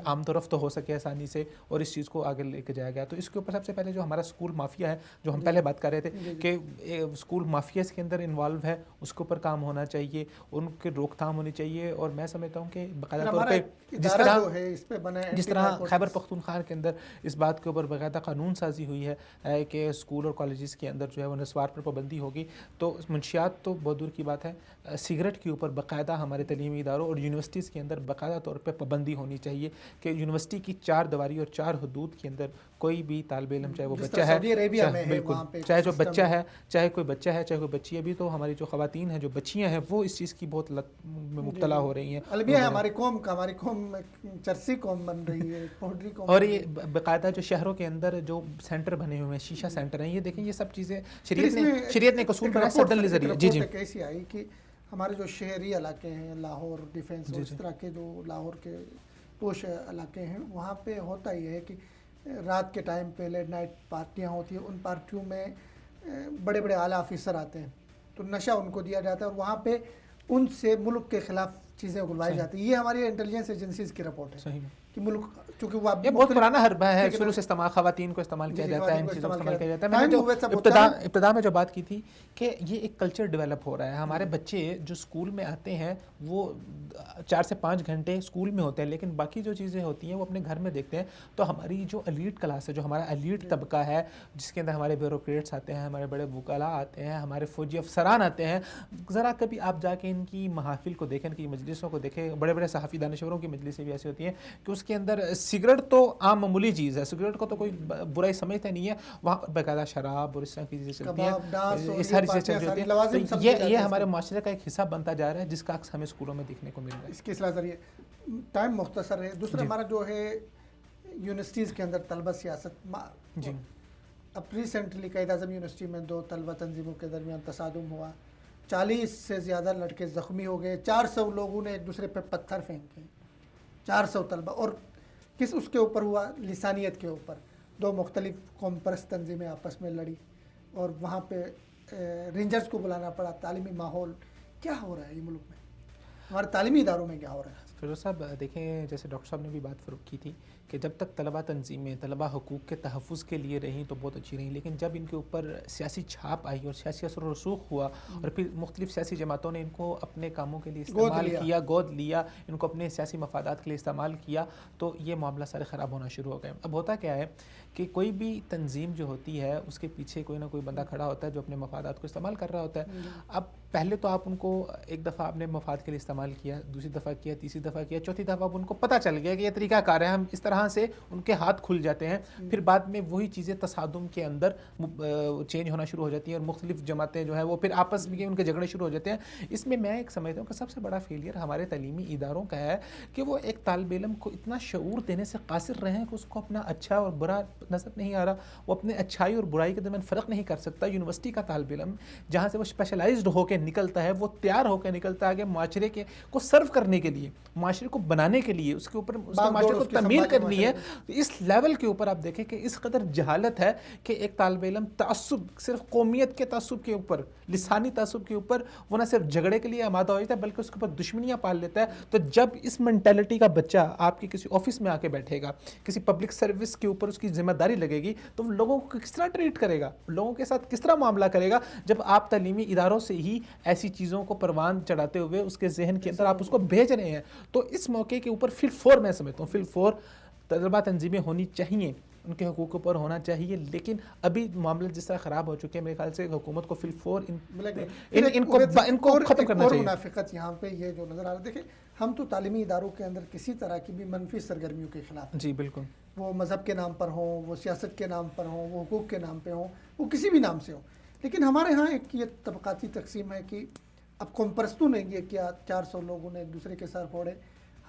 S2: عام طرف تو ہو سکے آسانی سے، اور اس چیز کو آگے لے کے جایا گیا. تو اس کے اوپر سب سے پہلے جو ہمارا اسکول مافیا ہے، جو ہم پہلے بات کر رہے تھے کہ اسکول مافیا اس کے اندر انوالو ہے، اس کے اوپر کام ہونا چاہیے، ان کے روک تھام ہونی چاہیے. اور میں سمجھتا ہوں کہ باقاعدہ طور پہ جس طرح خیبر پختونخوا کے اندر اس بات کے اوپر باقاعدہ قانون سازی ہوئی ہے کہ اسکول اور کالجز کے اندر جو ہے وہ نسوار پر پابندی ہوگی، تو منشیات تو بہت دور کی بات ہے، سگریٹ کے اوپر باقاعدہ ہمارے تعلیمی اداروں اور یونیورسٹیز کے اندر باقاعدہ طور پہ پابندی ہونی چاہیے کہ یونیورسٹی کی 4 دیواری اور 4 حدود کے اندر کوئی بھی طالب علم، چاہے وہ بچہ ہے، بالکل، چاہے جو بچہ ہے، چاہے کوئی بچہ ہے، چاہے کوئی بچی ہے. ابھی تو ہماری جو خواتین ہیں، جو بچیاں ہیں، وہ اس چیز کی بہت لت میں مبتلا ہو رہی ہیں.
S1: البیہ ہے ہماری قوم چرسی قوم بن رہی ہے، پوڈری قوم.
S2: اور یہ باقاعدہ جو شہروں کے اندر جو سینٹر بنے ہوئے ہیں، شیشہ سینٹر ہیں، یہ دیکھیں یہ سب چیزیں شریعت نے قصور بنایا سدل ذریعہ. جی
S1: کیسی آئی کہ ہمارے جو شہری علاقے ہیں، لاہور ڈیفینس اور اس طرح کے جو لاہور کے پوش علاقے ہیں، وہاں پہ ہوتا یہ ہے کہ رات کے ٹائم پہ لیٹ نائٹ پارٹیاں ہوتی ہیں. ان پارٹیوں میں بڑے بڑے اعلیٰ آفیسر آتے ہیں، تو نشہ ان کو دیا جاتا ہے، اور وہاں پہ ان سے ملک کے خلاف چیزیں اگلوائی جاتی ہیں. یہ ہماری انٹیلیجنس ایجنسیز کی رپورٹ ہے.
S2: صحیح
S1: کہ ملک چونکہ وہ
S2: یہ بہت پرانا حربہ ہے، شروع سے خواتین کو استعمال کیا جاتا ہے، ان چیزوں کو استعمال کیا جاتا ہے. میں نے جو ابتدا میں جو بات کی تھی کہ یہ ایک کلچر ڈیولپ ہو رہا ہے. ہمارے بچے جو اسکول میں آتے ہیں وہ 4 سے 5 گھنٹے اسکول میں ہوتے ہیں، لیکن باقی جو چیزیں ہوتی ہیں وہ اپنے گھر میں دیکھتے ہیں. تو ہماری جو ایلیٹ کلاس ہے، جو ہمارا ایلیٹ طبقہ ہے، جس کے اندر ہمارے بیوروکریٹس آتے ہیں، ہمارے بڑے وکلاء آتے ہیں، ہمارے فوجی افسران آتے ہیں، ذرا کبھی آپ جا کے ان کی محافل کو دیکھیں، ان کی مجلسوں کو دیکھیں. بڑے بڑے صحافی دانشوروں کی مجلسیں بھی ایسی ہوتی ہیں کہ اس کے اندر سگریٹ تو عام معمولی چیز ہے، سگریٹ کو تو کوئی برائی سمجھتا نہیں ہے. وہاں پر باقاعدہ شراب اور اس طرح کی چیزیں چلتی ہیں، یہ ساری چیزیں چل رہی ہیں. تو یہ ہمارے معاشرے کا ایک حصہ بنتا جا رہا ہے، جس کا عکس ہمیں اسکولوں میں دیکھنے کو مل رہا ہے.
S1: اس کے اصلاح ذریعے ٹائم مختصر ہے. دوسرا ہمارا جو ہے یونیورسٹیز کے اندر طلبہ سیاست.
S2: جی،
S1: اب ریسنٹلی قائد اعظم یونیورسٹی میں 2 طلبہ تنظیموں کے درمیان تصادم ہوا، 40 سے زیادہ لڑکے زخمی ہو گئے، 400 لوگوں نے ایک دوسرے پہ پتھر پھینکے، 400 طلبہ. اور کس اس کے اوپر ہوا؟ لسانیت کے اوپر. 2 مختلف قوم پرست تنظیمیں آپس میں لڑی، اور وہاں پہ رینجرز کو بلانا پڑا. تعلیمی ماحول کیا ہو رہا ہے یہ ملک میں، ہمارے تعلیمی اداروں میں کیا ہو رہا ہے؟
S2: فیروز صاحب دیکھیں، جیسے ڈاکٹر صاحب نے بھی بات فروغ کی تھی کہ جب تک طلبہ تنظیمیں طلبہ حقوق کے تحفظ کے لیے رہیں تو بہت اچھی رہیں، لیکن جب ان کے اوپر سیاسی چھاپ آئی اور سیاسی اثر و رسوخ ہوا، اور پھر مختلف سیاسی جماعتوں نے ان کو اپنے کاموں کے لیے استعمال کیا، گود لیا، ان کو اپنے سیاسی مفادات کے لیے استعمال کیا، تو یہ معاملہ سارے خراب ہونا شروع ہو گئے. اب ہوتا کیا ہے کہ کوئی بھی تنظیم جو ہوتی ہے اس کے پیچھے کوئی نہ کوئی بندہ کھڑا ہوتا ہے جو اپنے مفادات کو استعمال کر رہا ہوتا ہے. اب پہلے تو آپ ان کو ایک دفعہ اپنے مفاد کے لیے استعمال کیا، دوسری دفعہ کیا، تیسری دفعہ کیا، چوتھی دفعہ اب ان کو پتہ چل گیا کہ یہ طریقہ کار ہے، ہم اس طرح سے ان کے ہاتھ کھل جاتے ہیں. پھر بعد میں وہی چیزیں تصادم کے اندر چینج ہونا شروع ہو جاتی ہیں، اور مختلف جماعتیں جو ہیں وہ پھر آپس میں ان کے جھگڑے شروع ہو جاتے ہیں. اس میں میں ایک سمجھتا ہوں کہ سب سے بڑا فیلئر ہمارے تعلیمی اداروں کا ہے کہ وہ ایک طالب علم کو اتنا شعور دینے سے قاصر رہے ہیں کہ اس کو اپنا اچھا اور برا نظر نہیں آ رہا، وہ اپنے اچھائی اور برائی کے درمیان فرق نہیں کر سکتا. یونیورسٹی کا طالب علم جہاں سے وہ اسپیشلائزڈ ہو کے نکلتا ہے، وہ تیار ہو کے نکلتا ہے کہ معاشرے کے کو سرو کرنے کے لیے، معاشرے کو بنانے کے لیے اس کے اوپر اس کے
S1: باغ
S2: معاشرے
S1: دوڑ
S2: کو
S1: اس کے
S2: تعمیر
S1: سماجی
S2: کرنی ہے،
S1: معاشرے
S2: تو اس لیول کے اوپر آپ دیکھیں کہ اس قدر جہالت ہے کہ ایک طالب علم تعصب، صرف قومیت کے تعصب کے اوپر، لسانی تعصب کے اوپر وہ نہ صرف جھگڑے کے لیے آمادہ ہو جاتا ہے بلکہ اس کے اوپر دشمنیاں پال لیتا ہے. تو جب اس مینٹلٹی کا بچہ آپ کے کسی آفس میں آ کے بیٹھے گا، کسی پبلک سروس کے اوپر اس کی ذمہ داری لگے گی، تو وہ لوگوں کو کس طرح ٹریٹ کرے گا، لوگوں کے ساتھ کس طرح معاملہ کرے گا، جب آپ تعلیمی اداروں سے ہی ایسی چیزوں کو پروان چڑھاتے ہوئے اس کے ذہن کے اندر آپ اس کو بھیج رہے ہیں. تو اس موقع کے اوپر فل فور میں سمجھتا ہوں، فل فور طلبہ تنظیمیں ہونی چاہییں، ان کے حقوق پر ہونا چاہیے. لیکن ابھی معاملہ جس طرح خراب ہو چکے ہیں، میرے خیال سے حکومت کو فل فور ان کو ختم کرنا چاہیے.
S1: منافقت یہاں پہ یہ جو نظر آ رہا ہے، دیکھیں ہم تو تعلیمی اداروں کے اندر کسی طرح کی بھی منفی سرگرمیوں کے خلاف،
S2: جی بالکل،
S1: وہ مذہب کے نام پر ہوں، وہ سیاست کے نام پر ہوں، وہ حقوق کے نام پہ ہوں، وہ کسی بھی نام سے ہوں. لیکن ہمارے ہاں ایک یہ طبقاتی تقسیم ہے کہ اب قوم پرستوں نے یہ کیا، 400 لوگوں نے ایک دوسرے کے سر پھوڑے.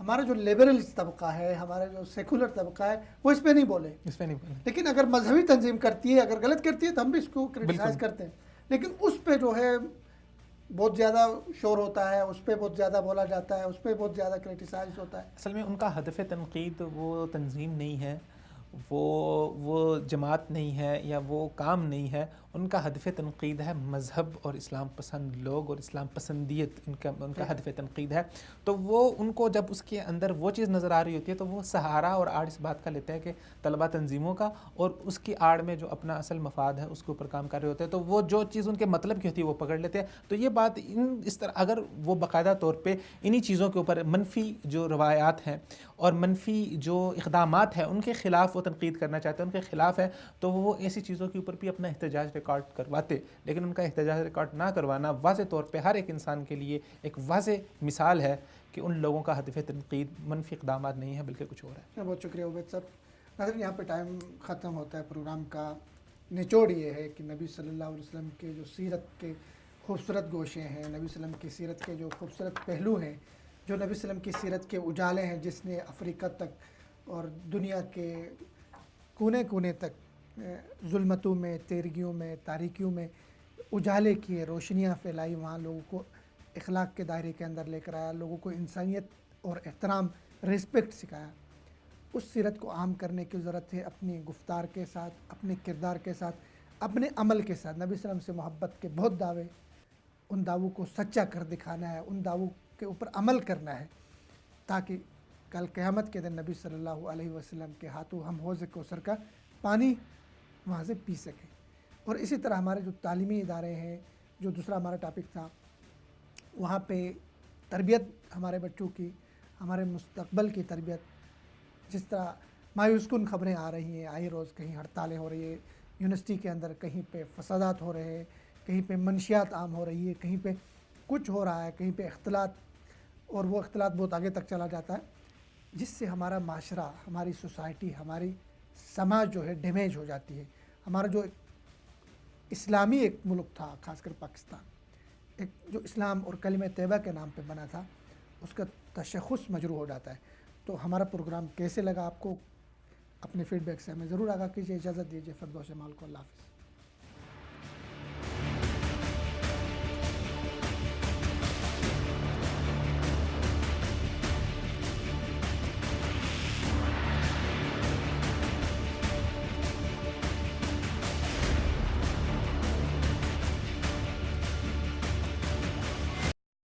S1: ہمارا جو لیبرل طبقہ ہے، ہمارا جو سیکولر طبقہ ہے، وہ اس پہ نہیں بولے.
S2: اس پہ نہیں بولے.
S1: لیکن اگر مذہبی تنظیم کرتی ہے، اگر غلط کرتی ہے تو ہم بھی اس کو کرٹیسائز کرتے ہیں. لیکن اس پہ جو ہے بہت زیادہ شور ہوتا ہے، اس پہ بہت زیادہ بولا جاتا ہے، اس پہ بہت زیادہ کرٹیسائز ہوتا ہے.
S2: اصل میں ان کا ہدف تنقید وہ تنظیم نہیں ہے، وہ جماعت نہیں ہے، یا وہ کام نہیں ہے. ان کا ہدف تنقید ہے مذہب اور اسلام پسند لوگ اور اسلام پسندیت، ان کا ہدف تنقید ہے. تو وہ ان کو جب اس کے اندر وہ چیز نظر آ رہی ہوتی ہے تو وہ سہارا اور آڑ اس بات کا لیتے ہیں کہ طلبہ تنظیموں کا، اور اس کی آڑ میں جو اپنا اصل مفاد ہے اس کے اوپر کام کر رہے ہوتے ہیں. تو وہ جو چیز ان کے مطلب کی ہوتی ہے وہ پکڑ لیتے ہیں. تو یہ بات اس طرح اگر وہ باقاعدہ طور پہ انہی چیزوں کے اوپر منفی جو روایات ہیں اور منفی جو اقدامات ہیں ان کے خلاف وہ تنقید کرنا چاہتے ہیں، ان کے خلاف ہے، تو وہ ایسی چیزوں کے اوپر بھی اپنا احتجاج ریکارڈ کرواتے. لیکن ان کا احتجاج ریکارڈ نہ کروانا واضح طور پہ ہر ایک انسان کے لیے ایک واضح مثال ہے کہ ان لوگوں کا ہدف تنقید منفی اقدامات نہیں ہے بلکہ کچھ اور ہے.
S1: بہت شکریہ عبید صاحب. ناظرین، یہاں پہ ٹائم ختم ہوتا ہے. پروگرام کا نچوڑ یہ ہے کہ نبی صلی اللہ علیہ وسلم کے جو سیرت کے خوبصورت گوشے ہیں، نبی صلی اللہ علیہ وسلم کی سیرت کے جو خوبصورت پہلو ہیں، جو نبی صلی اللہ علیہ وسلم کی سیرت کے اجالے ہیں، جس نے افریقہ تک اور دنیا کے کونے کونے تک ظلمتوں میں، تیرگیوں میں، تاریکیوں میں اجالے کیے، روشنیاں پھیلائی، وہاں لوگوں کو اخلاق کے دائرے کے اندر لے کر آیا، لوگوں کو انسانیت اور احترام، ریسپیکٹ سکھایا. اس سیرت کو عام کرنے کی ضرورت ہے، اپنی گفتار کے ساتھ، اپنے کردار کے ساتھ، اپنے عمل کے ساتھ. نبی صلی اللہ علیہ وسلم سے محبت کے بہت دعوے، ان دعووں کو سچا کر دکھانا ہے، ان دعووں کے اوپر عمل کرنا ہے، تاکہ کل قیامت کے دن نبی صلی اللہ علیہ وسلم کے ہاتھوں ہم حوض کوثر کا پانی وہاں سے پی سکیں. اور اسی طرح ہمارے جو تعلیمی ادارے ہیں، جو دوسرا ہمارا ٹاپک تھا، وہاں پہ تربیت ہمارے بچوں کی، ہمارے مستقبل کی تربیت، جس طرح مایوس کن خبریں آ رہی ہیں، آئی روز کہیں ہڑتالیں ہو رہی ہے یونیورسٹی کے اندر، کہیں پہ فسادات ہو رہے ہیں، کہیں پہ منشیات عام ہو رہی ہے، کہیں پہ کچھ ہو رہا ہے، کہیں پہ اختلاط، اور وہ اختلاط بہت آگے تک چلا جاتا ہے، جس سے ہمارا معاشرہ، ہماری سوسائٹی، ہماری سماج جو ہے ڈیمیج ہو جاتی ہے. ہمارا جو اسلامی ایک ملک تھا، خاص کر پاکستان، ایک جو اسلام اور کلمہ طیبہ کے نام پہ بنا تھا، اس کا تشخص مجروح ہو جاتا ہے. تو ہمارا پروگرام کیسے لگا آپ کو؟ اپنے فیڈ بیک سے ہمیں ضرور آگاہ کیجیے. اجازت دیجیے. فردوس جمال کو اللہ حافظ.